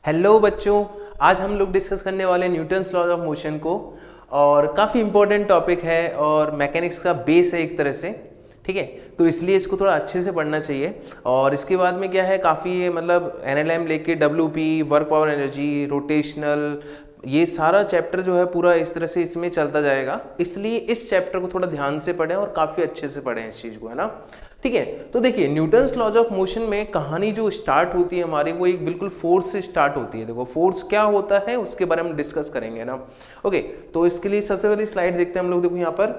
Hello बच्चों, आज हम लोग डिस्कस करने वाले न्यूटन्स लॉज ऑफ मोशन को। और काफ़ी इंपॉर्टेंट टॉपिक है और मैकेनिक्स का बेस है एक तरह से। ठीक है, तो इसलिए इसको थोड़ा अच्छे से पढ़ना चाहिए। और इसके बाद में क्या है, काफ़ी मतलब एनएलएम लेके WP, work power energy, rotational, ये सारा चैप्टर जो है पूरा इस तरह से इसमें चलता जाएगा। इसलिए इस चैप्टर को थोड़ा ध्यान से पढ़ें और काफ़ी अच्छे से पढ़ें इस चीज़ को, है ना। ठीक है, तो देखिए न्यूटन्स लॉज ऑफ मोशन में कहानी जो स्टार्ट होती है हमारी, वो एक बिल्कुल फोर्स से स्टार्ट होती है। देखो फोर्स क्या होता है उसके बारे में डिस्कस करेंगे ना। ओके, तो इसके लिए सबसे पहले स्लाइड देखते हैं हम लोग। देखो यहाँ पर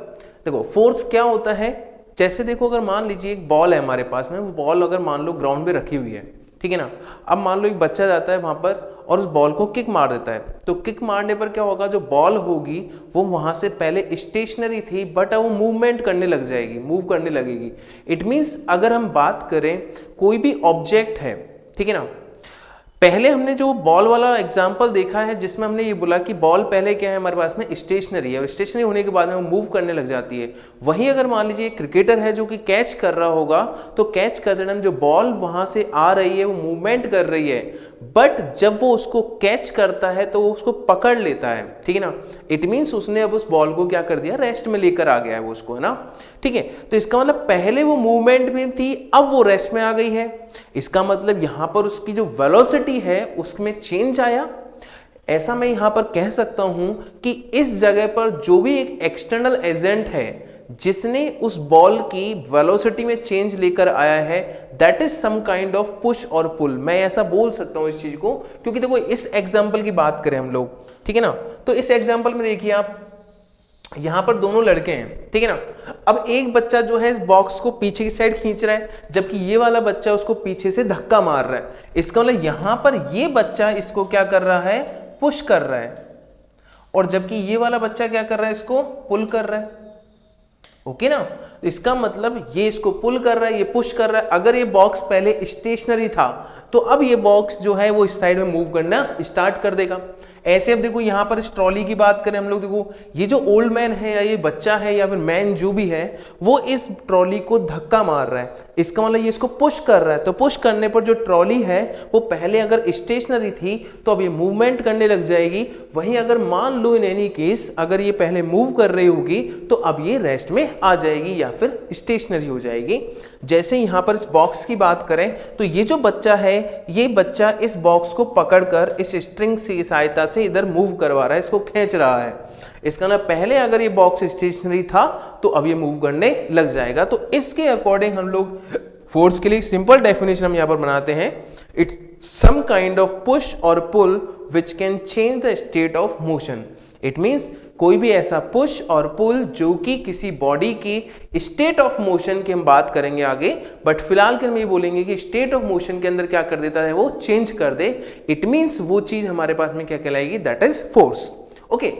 देखो फोर्स क्या होता है। जैसे देखो, अगर मान लीजिए एक बॉल है हमारे पास में, वो बॉल अगर मान लो ग्राउंड पे रखी हुई है, ठीक है ना। अब मान लो एक बच्चा जाता है वहां पर और उस बॉल को किक मार देता है, तो किक मारने पर क्या होगा, जो बॉल होगी वो वहां से पहले स्टेशनरी थी बट अब वो मूवमेंट करने लग जाएगी, मूव करने लगेगी। इट मीन्स अगर हम बात करें कोई भी ऑब्जेक्ट है, ठीक है ना। पहले हमने जो बॉल वाला एग्जांपल देखा है जिसमें हमने ये बोला कि बॉल पहले क्या है हमारे पास में, स्टेशनरी है, और स्टेशनरी होने के बाद में वो मूव करने लग जाती है। वहीं अगर मान लीजिए क्रिकेटर है जो कि कैच कर रहा होगा, तो कैच करते टाइम जो बॉल वहां से आ रही है वो मूवमेंट कर रही है, बट जब वो उसको कैच करता है तो वो उसको पकड़ लेता है, ठीक है ना। इट मीन्स उसने अब उस बॉल को क्या कर दिया, रेस्ट में लेकर आ गया है वो उसको, है ना। ठीक है, तो इसका मतलब पहले वो मूवमेंट में थी, अब वो रेस्ट में आ गई है। इसका मतलब यहां पर उसकी जो वेलोसिटी है उसमें चेंज आया। ऐसा मैं यहां पर कह सकता हूं कि इस जगह पर जो भी एक एक्सटर्नल एजेंट है जिसने उस बॉल की वेलोसिटी में चेंज लेकर आया है, that is some kind of push और पुल। मैं ऐसा बोल सकता हूं इस चीज को, क्योंकि देखो इस एग्जांपल की बात करें हम लोग, ठीक है ना। तो इस एग्जांपल में देखिए आप, यहां पर दोनों लड़के हैं, ठीक है ना। अब एक बच्चा जो है इस बॉक्स को पीछे की साइड खींच रहा है, जबकि ये वाला बच्चा उसको पीछे से धक्का मार रहा है। इसका मतलब यहां पर ये बच्चा इसको क्या कर रहा है, पुश कर रहा है, और जबकि ये वाला बच्चा क्या कर रहा है, इसको पुल कर रहा है। ओके ना, इसका मतलब ये इसको पुल कर रहा है, ये पुश कर रहा है। अगर ये बॉक्स पहले स्टेशनरी था तो अब ये बॉक्स जो है वो इस साइड में मूव करना स्टार्ट कर देगा। ऐसे अब देखो यहां पर इस ट्रॉली की बात करें हम लोग, देखो ये जो ओल्ड मैन है या ये बच्चा है या फिर मैन जो भी है, वो इस ट्रॉली को धक्का मार रहा है। इसका मतलब ये इसको पुश कर रहा है, तो पुश करने पर जो ट्रॉली है वो पहले अगर स्टेशनरी थी तो अब ये मूवमेंट करने लग जाएगी। वहीं अगर मान लो इन एनी केस अगर ये पहले मूव कर रही होगी तो अब ये रेस्ट में आ जाएगी या फिर स्टेशनरी हो जाएगी। जैसे यहां पर इस बॉक्स की बात करें तो ये जो बच्चा है, ये बच्चा इस बॉक्स को पकड़कर इस स्ट्रिंग की सहायता से इधर मूव करवा रहा है, इसको खींच रहा है। इसका ना पहले अगर ये बॉक्स स्टेशनरी था तो अब ये मूव करने लग जाएगा। तो इसके अकॉर्डिंग हम लोग फोर्स के लिए सिंपल डेफिनेशन हम यहां पर बनाते हैं, it's some kind of push और pull which can change the state of motion. It means कोई भी ऐसा पुश और पुल जो कि किसी बॉडी की स्टेट ऑफ मोशन की हम बात करेंगे आगे, बट फिलहाल के हम ये बोलेंगे कि स्टेट ऑफ मोशन के अंदर क्या कर देता है, वो चेंज कर दे। इट मीन्स वो चीज हमारे पास में क्या कहलाएगी, दैट इज फोर्स। ओके,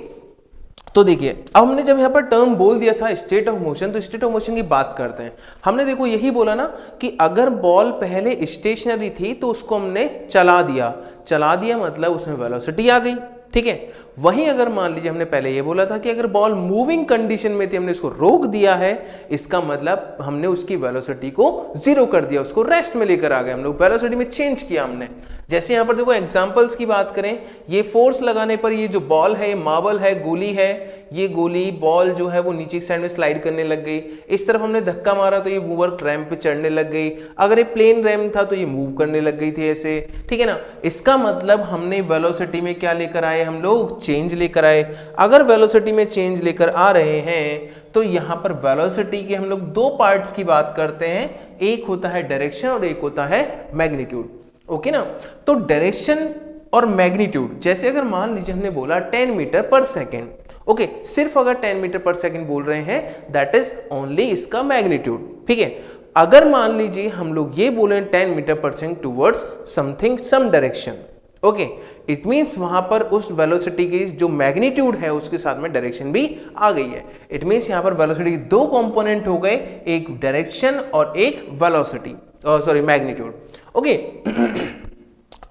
तो देखिए अब हमने जब यहाँ पर टर्म बोल दिया था स्टेट ऑफ मोशन, तो स्टेट ऑफ मोशन की बात करते हैं। हमने देखो यही बोला ना कि अगर बॉल पहले स्टेशनरी थी तो उसको हमने चला दिया मतलब उसमें वेलोसिटी आ गई, ठीक है। वहीं अगर मान लीजिए हमने पहले ये बोला था कि अगर बॉल मूविंग कंडीशन में थी, हमने इसको रोक दिया है, इसका मतलब हमने उसकी वेलोसिटी को जीरो कर दिया, उसको रेस्ट में लेकर आ गए, हम लोग वेलोसिटी में चेंज किया हमने। जैसे यहां पर देखो एग्जांपल्स की बात करें, ये फोर्स लगाने पर ये जो बॉल है, ये मार्बल है, गोली है, ये गोली बॉल जो है वो नीचे साइड में स्लाइड करने लग गई। इस तरफ हमने धक्का मारा तो ये मूवर रैंप पे चढ़ने लग गई। अगर ये प्लेन रैंप था तो ये मूव करने लग गई थी ऐसे, ठीक है ना। इसका मतलब हमने वेलोसिटी में क्या लेकर आए, हम लोग चेंज लेकर आए। अगर वेलोसिटी में चेंज लेकर आ रहे हैं तो यहां पर वेलोसिटी के हम लोग दो पार्ट्स की बात करते हैं, एक होता है डायरेक्शन और एक होता है मैग्नीट्यूड। ओके ना, तो डायरेक्शन और मैग्नीट्यूड, जैसे अगर मान लीजिए हमने बोला 10 मीटर पर सेकेंड, ओके, सिर्फ अगर 10 मीटर पर सेकेंड बोल रहे हैं दैट इज ओनली इसका मैग्नीट्यूड, ठीक है। अगर मान लीजिए हम लोग ये बोले 10 metre per second towards something some direction, okay, it means वहां पर उस वेलोसिटी की जो मैग्नीट्यूड है उसके साथ में डायरेक्शन भी आ गई है। इट मीन्स यहां पर वेलोसिटी के दो कंपोनेंट हो गए, एक डायरेक्शन और एक वेलोसिटी, सॉरी मैग्नीट्यूड। ओके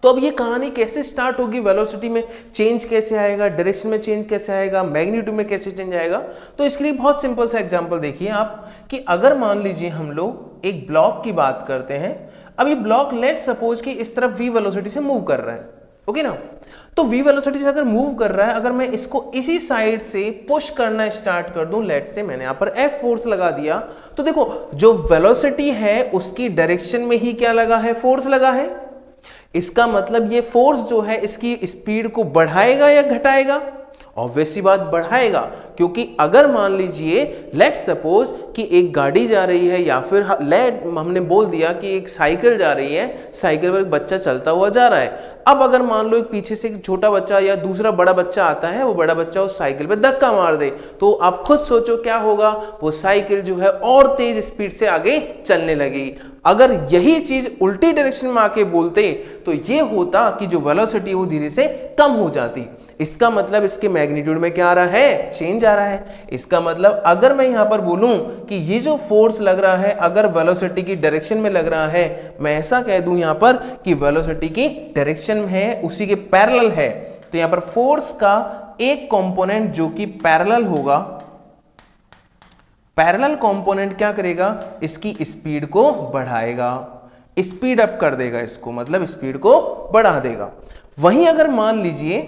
तो अब ये कहानी कैसे स्टार्ट होगी, वेलोसिटी में चेंज कैसे आएगा, डायरेक्शन में चेंज कैसे आएगा, मैग्नीट्यूड में कैसे चेंज आएगा। तो इसके लिए बहुत सिंपल सा एग्जांपल देखिए आप, कि अगर मान लीजिए हम लोग एक ब्लॉक की बात करते हैं। अब ये ब्लॉक लेट सपोज कि इस तरफ v वेलोसिटी से मूव कर रहा है, ओके ना। तो v वेलोसिटी से अगर मूव कर रहा है, अगर मैं इसको इसी साइड से पुश करना स्टार्ट कर दूं, लेट से मैंने यहां पर F फोर्स लगा दिया, तो देखो जो वेलोसिटी है उसकी डायरेक्शन में ही क्या लगा है, फोर्स लगा है। इसका मतलब ये फोर्स जो है इसकी स्पीड को बढ़ाएगा या घटाएगा? ऑब्वियस सी बात बढ़ाएगा, क्योंकि अगर मान लीजिए लेट सपोज कि एक गाड़ी जा रही है या फिर हमने बोल दिया कि एक साइकिल जा रही है, साइकिल पर एक बच्चा चलता हुआ जा रहा है। अब अगर मान लो एक पीछे से एक छोटा बच्चा या दूसरा बड़ा बच्चा आता है, वो बड़ा बच्चा उस साइकिल पे धक्का मार दे, तो आप खुद सोचो क्या होगा, वो साइकिल जो है और तेज स्पीड से आगे चलने लगेगी। अगर यही चीज उल्टी डायरेक्शन में आके बोलते तो ये होता कि जो वेलोसिटी वो धीरे से कम हो जाती। इसका मतलब इसके मैग्नीट्यूड में क्या आ रहा है, चेंज आ रहा है। इसका मतलब अगर मैं यहां पर बोलूं कि ये जो फोर्स लग रहा है अगर वेलोसिटी की डायरेक्शन में लग रहा है, मैं ऐसा कह दूं यहां पर कि वेलोसिटी की डायरेक्शन में है, उसी के पैरेलल है, तो यहां पर फोर्स का एक कंपोनेंट जो कि पैरेलल होगा, पैरेलल कंपोनेंट क्या करेगा, इसकी स्पीड को बढ़ाएगा, स्पीड अप कर देगा इसको, मतलब स्पीड को बढ़ा देगा। वहीं अगर मान लीजिए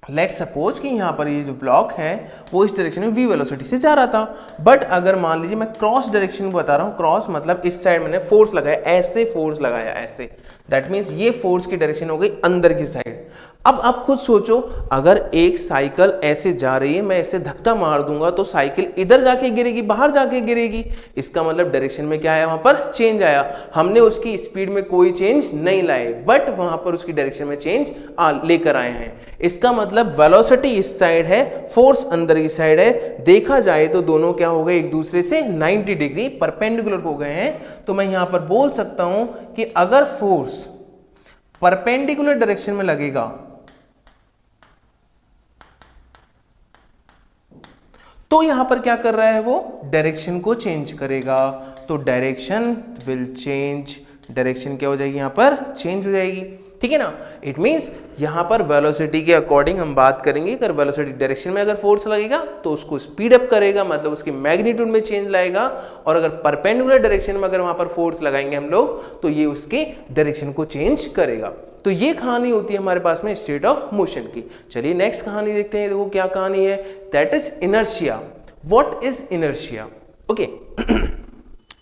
लेट सपोज कि यहां पर ये जो ब्लॉक है वो इस डायरेक्शन में v वेलोसिटी से जा रहा था, बट अगर मान लीजिए मैं क्रॉस डायरेक्शन बता रहा हूं, क्रॉस मतलब इस साइड मैंने फोर्स लगाया, ऐसे फोर्स लगाया ऐसे, दैट मीन्स ये फोर्स की डायरेक्शन हो गई अंदर की साइड। अब आप खुद सोचो, अगर एक साइकिल ऐसे जा रही है, मैं ऐसे धक्का मार दूंगा तो साइकिल इधर जाके गिरेगी, बाहर जाके गिरेगी। इसका मतलब डायरेक्शन में क्या आया, वहां पर चेंज आया। हमने उसकी स्पीड में कोई चेंज नहीं लाए, बट वहां पर उसकी डायरेक्शन में चेंज लेकर आए हैं। इसका मतलब वेलोसिटी इस साइड है, फोर्स अंदर की साइड है। देखा जाए तो दोनों क्या हो गए, एक दूसरे से 90 डिग्री परपेंडिकुलर हो गए हैं। तो मैं यहां पर बोल सकता हूं कि अगर फोर्स परपेंडिकुलर डायरेक्शन में लगेगा तो यहां पर क्या कर रहा है, वो डायरेक्शन को चेंज करेगा। तो डायरेक्शन विल चेंज, डायरेक्शन क्या हो जाएगी, यहां पर चेंज हो जाएगी, ठीक है ना। इट मींस यहां पर वेलोसिटी के अकॉर्डिंग हम बात करेंगे, अगर वेलोसिटी डायरेक्शन में अगर फोर्स लगेगा तो उसको स्पीड अप करेगा, मतलब उसकी मैग्नीट्यूड में चेंज लाएगा। और अगर परपेंडिकुलर डायरेक्शन में अगर वहां पर फोर्स लगाएंगे हम लोग तो ये उसके डायरेक्शन को चेंज करेगा। तो ये कहानी होती है हमारे पास में स्टेट ऑफ मोशन की। चलिए नेक्स्ट कहानी देखते हैं। देखो क्या कहानी है, that is inertia. What is inertia? Okay,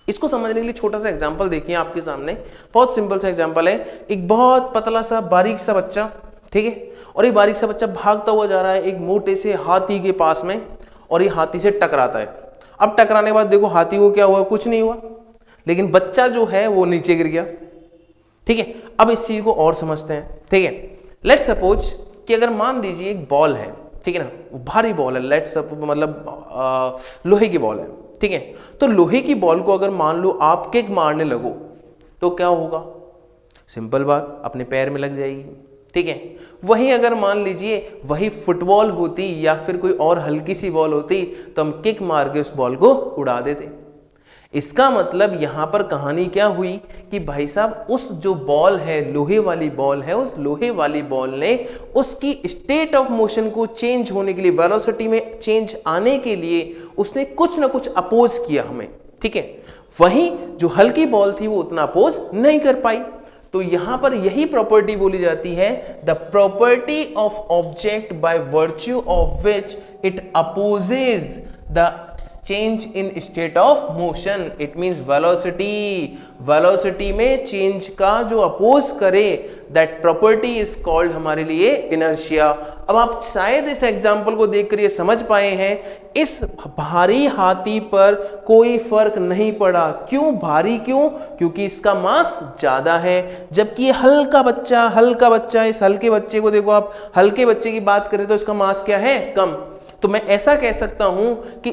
इसको समझने के लिए छोटा सा एग्जांपल देखिए आपके सामने, बहुत सिंपल सा एग्जांपल है। एक बहुत पतला सा बारीक सा बच्चा, ठीक है, और ये बारीक सा बच्चा भागता हुआ जा रहा है एक मोटे से हाथी के पास में, और ये हाथी से टकराता है। अब टकराने के बाद देखो हाथी को क्या हुआ, कुछ नहीं हुआ, लेकिन बच्चा जो है वो नीचे गिर गया, ठीक है। अब इस चीज को और समझते हैं, ठीक है। लेट सपोज कि अगर मान लीजिए एक बॉल है, ठीक है ना, वो भारी बॉल है, लेट सपोज मतलब लोहे की बॉल है, ठीक है। तो लोहे की बॉल को अगर मान लो आप किक मारने लगो तो क्या होगा, सिंपल बात, अपने पैर में लग जाएगी, ठीक है। वहीं अगर मान लीजिए वही फुटबॉल होती या फिर कोई और हल्की सी बॉल होती तो हम किक मार के उस बॉल को उड़ा देते। इसका मतलब यहां पर कहानी क्या हुई कि भाई साहब उस जो बॉल है, लोहे वाली बॉल है, उस लोहे वाली बॉल ने उसकी स्टेट ऑफ मोशन को चेंज होने के लिए, वेलोसिटी में चेंज आने के लिए उसने कुछ ना कुछ अपोज किया हमें, ठीक है। वहीं जो हल्की बॉल थी वो उतना अपोज नहीं कर पाई। तो यहां पर यही प्रॉपर्टी बोली जाती है, the property of object by virtue of which it opposes the change in state of motion. It means velocity, velocity में चेंज का जो अपोज करे, दैट प्रॉपर्टी इज कॉल्ड हमारे लिए इनर्शिया। अब आप शायद इस एग्जांपल को देखकर ये समझ पाए हैं, इस भारी हाथी पर कोई फर्क नहीं पड़ा। क्यों भारी, क्यों? क्योंकि इसका मास ज्यादा है, जबकि ये हल्का बच्चा, इस हल्के बच्चे को देखो आप, हल्के बच्चे की बात करें तो इसका मास क्या है, कम। तो मैं ऐसा कह सकता हूं कि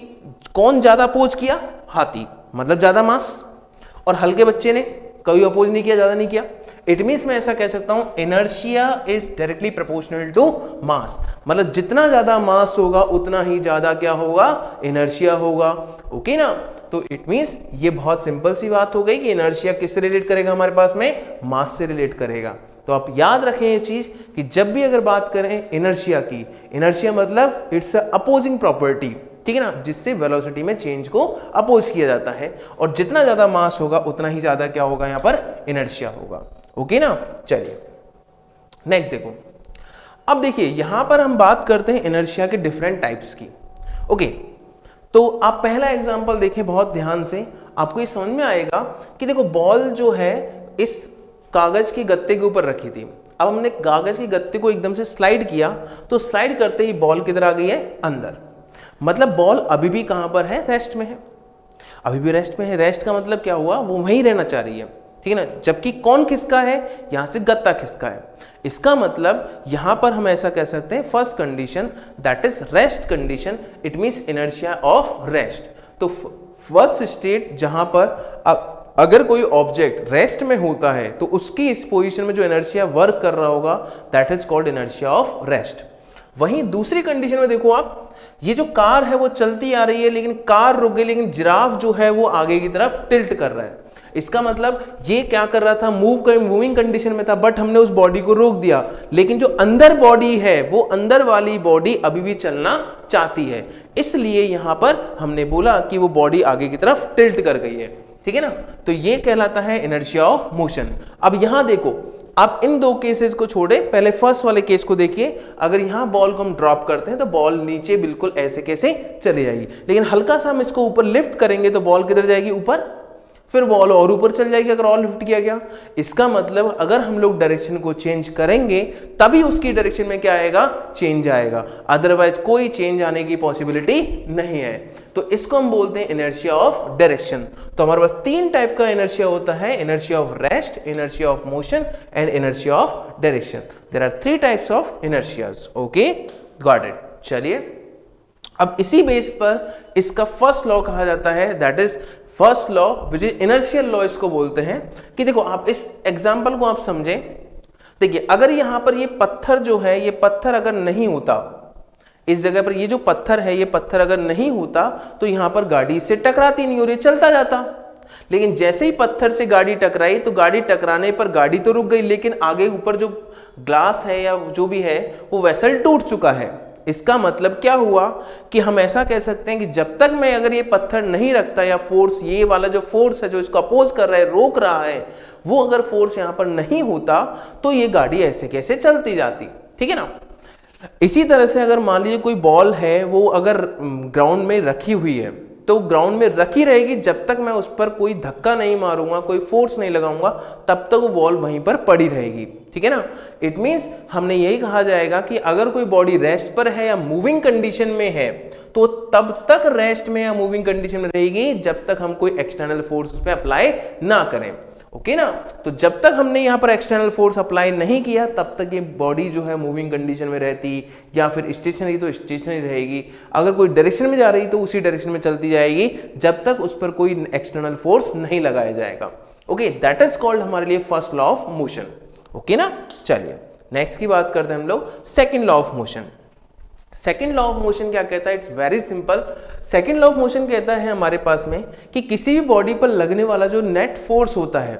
कौन ज्यादा अपोज किया, हाथी, मतलब ज्यादा मास, और हल्के बच्चे ने कोई अपोज नहीं किया, ज्यादा नहीं किया। इट मींस मैं ऐसा कह सकता हूं inertia is directly proportional to mass, मतलब जितना ज्यादा मास होगा उतना ही ज्यादा क्या होगा, इनर्शिया होगा, ओके ना। तो इट मींस ये बहुत सिंपल सी बात हो गई कि इनर्शिया किससे रिलेट करेगा, हमारे पास में मास से रिलेट करेगा। तो आप याद रखें ये चीज कि जब भी अगर बात करें इनर्शिया की, इनर्शिया मतलब इट्स अ अपोजिंग प्रॉपर्टी, ठीक है ना, जिससे वेलोसिटी में चेंज को अपोज किया जाता है, और जितना ज्यादा मास होगा उतना ही ज्यादा क्या होगा, यहां पर इनर्शिया होगा, ओके ना। चलिए नेक्स्ट देखो, अब देखिए यहां पर हम बात करते हैं इनर्शिया के डिफरेंट टाइप्स की। ओके, तो आप पहला एग्जांपल देखें बहुत ध्यान से, आपको ये समझ में आएगा कि देखो बॉल जो है इस कागज के गत्ते के ऊपर रखी थी। अब हमने कागज के गत्ते को एकदम से स्लाइड किया, तो स्लाइड करते ही बॉल किधर आ गई है, अंदर। मतलब बॉल अभी भी कहां पर है, रेस्ट में है, अभी भी रेस्ट में है। रेस्ट का मतलब क्या हुआ, वो वहीं रहना चाह रही है, ठीक है ना। जबकि कौन खिसका है, यहां से गत्ता खिसका है। इसका मतलब यहां पर हम ऐसा कह सकते हैं, first condition that is rest condition, it means inertia of rest. तो फर्स्ट स्टेट जहां पर अगर कोई ऑब्जेक्ट रेस्ट में होता है तो उसकी इस पोजीशन में जो इनर्शिया वर्क कर रहा होगा that is called inertia of rest. वहीं दूसरी कंडीशन में देखो आप, ये जो कार है वो चलती आ रही है, लेकिन कार रुक गई, लेकिन जिराफ जो है वो आगे की तरफ टिल्ट कर रहा है। इसका मतलब ये क्या कर रहा था, मूविंग कंडीशन में था, बट हमने उस बॉडी को रोक दिया, लेकिन जो अंदर बॉडी है वो अंदर वाली बॉडी अभी भी चलना चाहती है, इसलिए यहां पर हमने बोला कि वो बॉडी आगे की तरफ टिल्ट कर गई है, ठीक है ना। तो ये कहलाता है इनर्शिया ऑफ मोशन। अब यहां देखो, आप इन दो केसेस को छोड़े, पहले फर्स्ट वाले केस को देखिए। अगर यहां बॉल को हम ड्रॉप करते हैं तो बॉल नीचे बिल्कुल ऐसे कैसे चली जाएगी, लेकिन हल्का सा हम इसको ऊपर लिफ्ट करेंगे तो बॉल किधर जाएगी, ऊपर, फिर बॉल और ऊपर चल जाएगी अगर और लिफ्ट किया गया। इसका मतलब अगर हम लोग डायरेक्शन को चेंज करेंगे तभी उसकी डायरेक्शन में क्या आएगा, चेंज आएगा, अदरवाइज कोई चेंज आने की पॉसिबिलिटी नहीं है। तो इसको हम बोलते हैं इनर्शिया ऑफ डायरेक्शन। तो हमारे पास तीन टाइप का इनर्शिया होता है, inertia of rest, inertia of motion and inertia of direction. There are three types of inertias. Okay, got it. चलिए अब इसी बेस पर इसका फर्स्ट लॉ कहा जाता है, that is first law which is inertial law इसको बोलते हैं। कि देखो आप इस एग्जांपल को आप समझें, देखिए अगर यहां पर ये पत्थर जो है, ये पत्थर अगर नहीं होता, इस जगह पर ये जो पत्थर है, ये पत्थर अगर नहीं होता तो यहां पर गाड़ी इससे टकराती नहीं और ये चलता जाता। लेकिन जैसे ही पत्थर से गाड़ी टकराई तो गाड़ी टकराने पर गाड़ी तो रुक गई, लेकिन आगे ऊपर जो ग्लास है या जो भी है वो वेसल टूट चुका है। इसका मतलब क्या हुआ कि हम ऐसा कह सकते हैं कि जब तक मैं अगर ये पत्थर नहीं रखता, या फोर्स, ये वाला जो फोर्स है जो इसको अपोज कर रहा है, रोक रहा है, वो अगर फोर्स यहां पर नहीं होता तो ये गाड़ी ऐसे कैसे चलती जाती, ठीक है ना। इसी तरह से अगर मान लीजिए कोई बॉल है, वो अगर ग्राउंड में रखी हुई है तो ग्राउंड में रखी रहेगी, जब तक मैं उस पर कोई धक्का नहीं मारूंगा, कोई फोर्स नहीं लगाऊंगा, तब तक वो बॉल वहीं पर पड़ी रहेगी, ठीक है ना। इट मींस हमने यही कहा जाएगा कि अगर कोई बॉडी रेस्ट पर है या मूविंग कंडीशन में है तो तब तक रेस्ट में या मूविंग कंडीशन में रहेगी जब तक हम कोई एक्सटर्नल फोर्स उस पर अप्लाई ना करें, ओके ना। तो जब तक हमने यहां पर एक्सटर्नल फोर्स अप्लाई नहीं किया तब तक ये बॉडी जो है मूविंग कंडीशन में रहती, या फिर स्टेशनरी तो स्टेशनरी रहेगी, अगर कोई डायरेक्शन में जा रही तो उसी डायरेक्शन में चलती जाएगी जब तक उस पर कोई एक्सटर्नल फोर्स नहीं लगाया जाएगा। ओके, दैट इज कॉल्ड हमारे लिए first law of motion, okay ना। चलिए नेक्स्ट की बात करते हैं हम लोग, second law of motion. Second law of motion क्या कहता है, it's very simple. Second law of motion कहता है हमारे पास में कि किसी भी बॉडी पर लगने वाला जो नेट फोर्स होता है,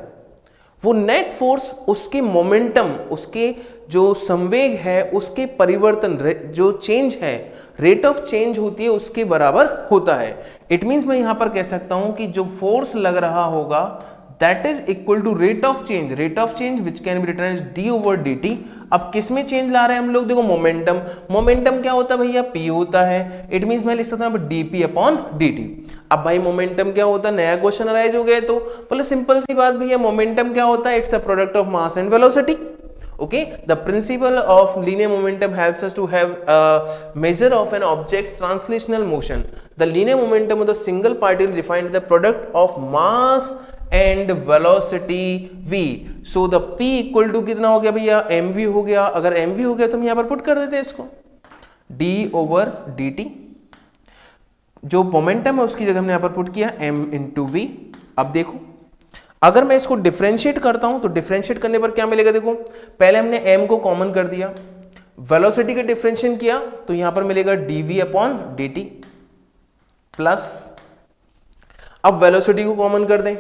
वो नेट फोर्स उसके मोमेंटम, उसके जो संवेग है, उसके परिवर्तन, जो चेंज है, रेट ऑफ चेंज होती है, उसके बराबर होता है। इट मीन्स मैं यहां पर कह सकता हूं कि जो फोर्स लग रहा होगा that is equal to rate of change which can be written as D over D T. अब किस में चेंज ला रहे हैं हम लोग, देखो मोमेंटम। मोमेंटम क्या होता है भैया, पी होता है। इट मीन्स मैं लिख सकता हूं डीपी अपॉन डी। अब भाई मोमेंटम क्या होता है, नया क्वेश्चन अराइज हो गया, तो बोले सिंपल सी बात भैया, मोमेंटम क्या होता है, it's a product of mass and velocity. Okay, the principle of linear momentum helps us to have a measure of an object's translational motion. The linear momentum of the single particle defined the product of mass and velocity v. So the p equal to कितना हो गया भैया, mv हो गया। अगर mv हो गया तो हम यहाँ पर पुट कर देते हैं इसको d over dt। जो मोमेंटम है उसकी जगह हमने यहाँ पर पुट किया m into v। अब देखो अगर मैं इसको डिफरेंशिएट करता हूं तो डिफरेंशिएट करने पर क्या मिलेगा, देखो पहले हमने m को कॉमन कर दिया, वेलोसिटी का डिफरेंशिएट किया तो यहां पर मिलेगा dv अपॉन dt प्लस, अब वेलोसिटी को कॉमन कर दें,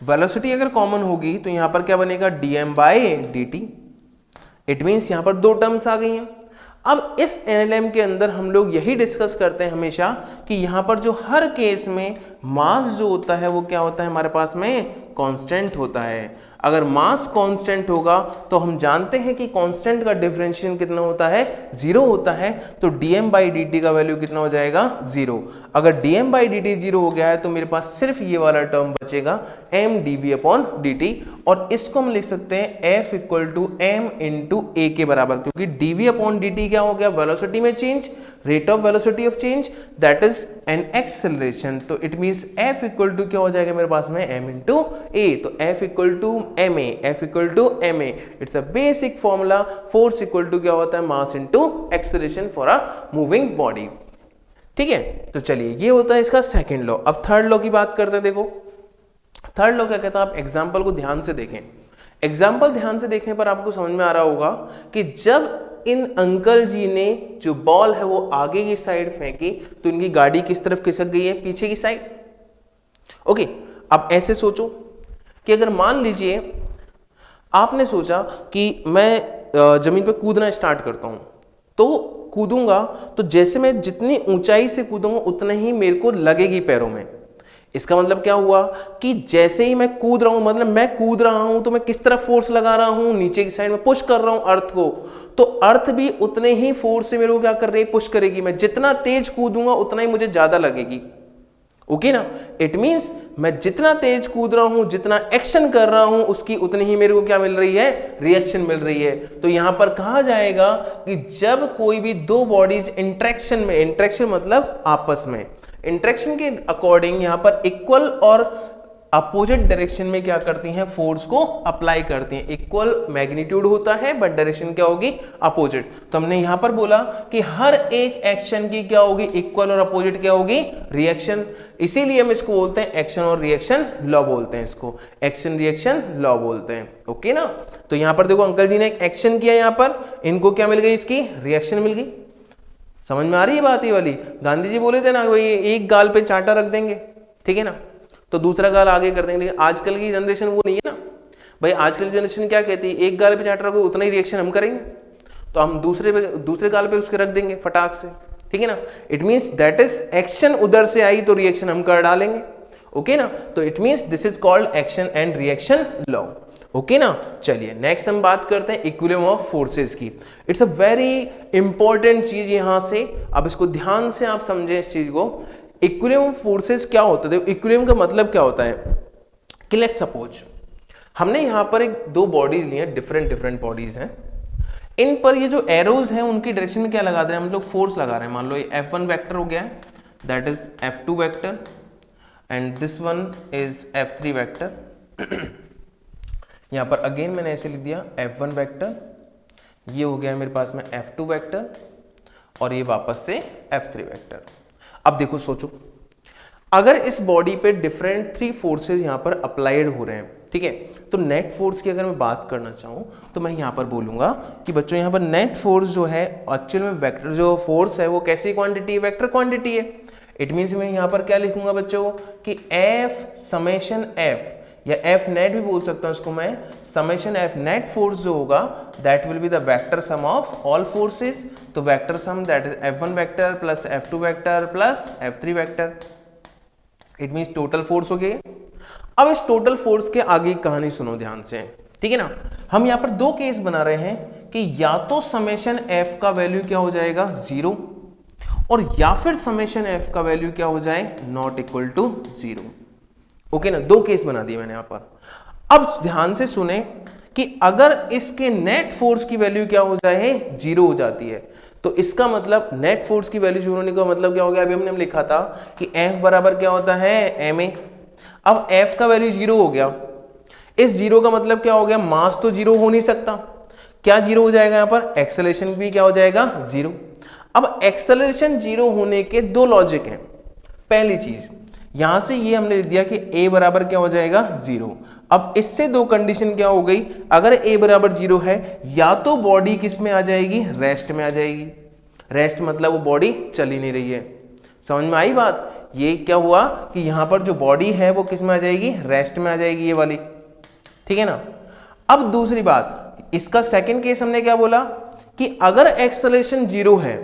वेलोसिटी अगर कॉमन होगी तो यहां पर क्या बनेगा, dm by dt। It means यहां पर दो टर्म्स आ गई हैं। अब इस एनएलएम के अंदर हम लोग यही डिस्कस करते हैं हमेशा कि यहां पर जो हर केस में मास जो होता है वो क्या होता है हमारे पास में, कांस्टेंट होता है। अगर मास कांस्टेंट होगा तो हम जानते हैं कि कांस्टेंट का डिफरेंशिएशन कितना होता है, 0 होता है, तो dm बाई dt का वैल्यू कितना हो जाएगा, 0। अगर dm बाई dt 0 हो गया है तो मेरे पास सिर्फ ये वाला टर्म बचेगा m dv अपॉन dt, और इसको हम लिख सकते हैं f equal to m into a के बराबर, क्योंकि dv अपॉन dt क्या हो गया, वेलोसिटी में change, rate of velocity of change, that is an acceleration. तो it means f equal to क्या हो जाएगा मेरे पास में, m इंटू a, तो f equal to ma, f equal to ma, it's a basic formula, force equal to क्या होता है, mass into acceleration for a moving body. ठीक है, तो चलिए ये होता है इसका सेकंड लॉ। अब थर्ड लॉ की बात करते हैं। देखो थर्ड लॉ क्या कहता है, आप एग्जाम्पल को ध्यान से देखें। एग्जाम्पल ध्यान से देखने पर आपको समझ में आ रहा होगा कि जब इन अंकल जी ने जो बॉल है वो आगे की साइड फेंकी तो इनकी गाड़ी किस तरफ खिसक गई है, पीछे की साइड। ओके, अब ऐसे सोचो कि अगर मान लीजिए आपने सोचा कि मैं जमीन पे कूदना स्टार्ट करता हूं, तो कूदूंगा तो जैसे मैं जितनी ऊंचाई से कूदूंगा उतना ही मेरे को लगेगी पैरों में। इसका मतलब क्या हुआ कि जैसे ही मैं कूद रहा हूं, मतलब मैं कूद रहा हूं तो मैं किस तरफ फोर्स लगा रहा हूं, नीचे की साइड में पुश कर रहा हूं अर्थ को, तो अर्थ भी उतने ही फोर्स से मेरे को क्या कर रही है, पुश करेगी। मैं जितना तेज कूदूंगा उतना ही मुझे ज्यादा लगेगी। ओके ना, इट मींस मैं जितना तेज कूद रहा हूं, जितना एक्शन कर रहा हूं, उसकी उतनी ही मेरे को क्या मिल रही है, रिएक्शन मिल रही है। तो यहां पर कहा जाएगा कि जब कोई भी दो बॉडीज इंटरेक्शन में, इंटरेक्शन मतलब आपस में, इंटरेक्शन के अकॉर्डिंग यहां पर इक्वल और अपोजिट डायरेक्शन में क्या करती हैं, फोर्स को अप्लाई करती हैं। इक्वल मैग्नीट्यूड होता है बट डायरेक्शन क्या होगी, अपोजिट। तो हमने यहां पर बोला कि हर एक एक्शन की क्या होगी, इक्वल और अपोजिट क्या होगी, रिएक्शन। इसीलिए हम इसको बोलते हैं एक्शन और रिएक्शन लॉ बोलते हैं, इसको एक्शन रिएक्शन लॉ बोलते हैं। ओके ना, तो यहां पर देखो अंकल जी ने एक एक्शन किया, यहां पर इनको क्या मिल गई, इसकी रिएक्शन मिल गई। समझ में आ रही है बात ये वाली। गांधी जी बोले थे ना भाई एक गाल पे चांटा रख देंगे, ठीक है ना, तो दूसरा गाल आगे कर देंगे। लेकिन आजकल की जनरेशन वो नहीं है ना भाई। आजकल की जनरेशन क्या कहती है, एक गाल पे चांटा रखो उतना ही रिएक्शन हम करेंगे, तो हम दूसरे गाल पे उसके रख देंगे फटाक से, ठीक है ना। It means that is action उधर से आई तो रिएक्शन हम कर डालेंगे। ओके ना, तो it means this is called action and reaction law. Okay ना, चलिए नेक्स्ट हम बात करते हैं इक्विलिब्रियम ऑफ फोर्सेस की। इट्स अ वेरी इंपॉर्टेंट चीज यहां से, अब इसको ध्यान से आप समझें इस चीज को। इक्विलिब्रियम ऑफ फोर्सेस क्या होता है, इक्विलिब्रियम का मतलब क्या होता है कि लेट्स सपोज हमने यहां पर एक दो बॉडीज ली हैं, डिफरेंट बॉडीज हैं, इन पर ये जो एरोज हैं उनकी डायरेक्शन में क्या लगा दे रहे हैं हम लोग, फोर्स लगा रहे हैं। मान लो ये F1 वेक्टर हो गया है, that is F2 vector, and this one is F3 vector. यहां पर अगेन मैंने ऐसे लिख दिया F1 वेक्टर, ये हो गया मेरे पास में F2 वेक्टर, और ये वापस से F3 वेक्टर। अब देखो सोचो, अगर इस बॉडी पे डिफरेंट 3 फोर्सेस यहां पर अप्लाइड हो रहे हैं, ठीक है, तो नेट फोर्स की अगर मैं बात करना चाहूं तो मैं यहां पर बोलूंगा कि बच्चों यहां पर नेट फोर्स जो है एक्चुअल में वेक्टर जो फोर्स है वो कैसी क्वांटिटी है, वेक्टर क्वांटिटी है। इट मींस मैं यहां पर क्या लिखूंगा बच्चों कि F समेशन F, या F नेट भी बोल सकता हूं इसको मैं, समेशन F नेट फोर्स जो होगा that will be the vector sum of all forces. तो vector sum that is F1 vector plus F2 vector plus F3 vector. It means total force हो गई। अब इस टोटल फोर्स के आगे की कहानी सुनो ध्यान से, ठीक है ना। हम यहां पर दो केस बना रहे हैं कि या तो समेशन F का वैल्यू क्या हो जाएगा 0, और या फिर समेशन F का वैल्यू क्या हो जाए नॉट इक्वल टू 0। ओके ना, दो केस बना दिए मैंने यहां पर। अब ध्यान से सुने कि अगर इसके नेट फोर्स की वैल्यू क्या हो जाए 0 हो जाती है, तो इसका मतलब नेट फोर्स की वैल्यू 0 होने का मतलब क्या हो गया, अभी हमने लिखा था कि F बराबर क्या होता है ma। अब F का वैल्यू 0 हो गया, इस 0 का मतलब क्या हो गया, मास तो 0 हो नहीं सकता, क्या 0 हो जाएगा यहां पर, एक्सेलरेशन भी क्या हो जाएगा 0। अब एक्सेलरेशन 0 होने के दो लॉजिक हैं। पहली चीज यहां से ये हमने लिख दिया कि a बराबर क्या हो जाएगा 0। अब इससे दो कंडीशन क्या हो गई, अगर a बराबर 0 है या तो बॉडी किस में आ जाएगी, रेस्ट में आ जाएगी। रेस्ट मतलब वो बॉडी चल ही नहीं रही है। समझ में आई बात। ये क्या हुआ कि यहां पर जो बॉडी है वो किस में आ जाएगी, रेस्ट में आ जाएगी ये वाली, ठीक है ना। अब दूसरी बात, इसका सेकंड केस हमने क्या बोला कि अगर एक्सेलरेशन 0 है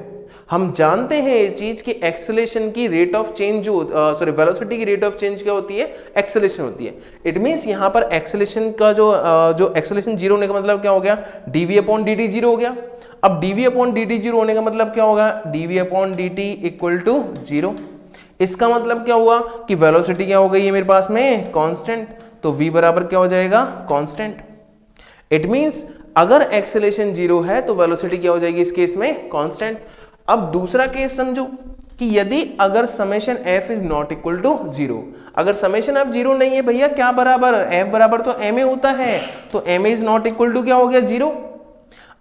हम जानते हैं ये चीज कि एक्सेलेरेशन की रेट ऑफ चेंज जो वेलोसिटी की रेट ऑफ चेंज क्या होती है, एक्सेलेरेशन होती है। इट मींस यहाँ पर एक्सेलेरेशन का जो एक्सेलेरेशन जीरो होने का मतलब क्या हो गया, dv अपॉन dt जीरो हो गया। अब dv अपॉन dt जीरो होने का मतलब क्या होगा, dv upon dt equal to zero. इसका मतलब क्या हुआ कि वेलोसिटी क्या हो गई है मेरे पास में, कांस्टेंट, तो v बराबर क्या हो जाएगा, कांस्टेंट। इट मींस अगर एक्सेलेरेशन जीरो है तो वेलोसिटी क्या हो जाएगी इस केस में, कांस्टेंट। अब दूसरा केस समझो कि यदि अगर summation f is not equal to zero, अगर समेशन f जीरो नहीं है भैया, क्या बराबर, f बराबर तो ma होता है, तो ma is not equal to क्या हो गया, जीरो।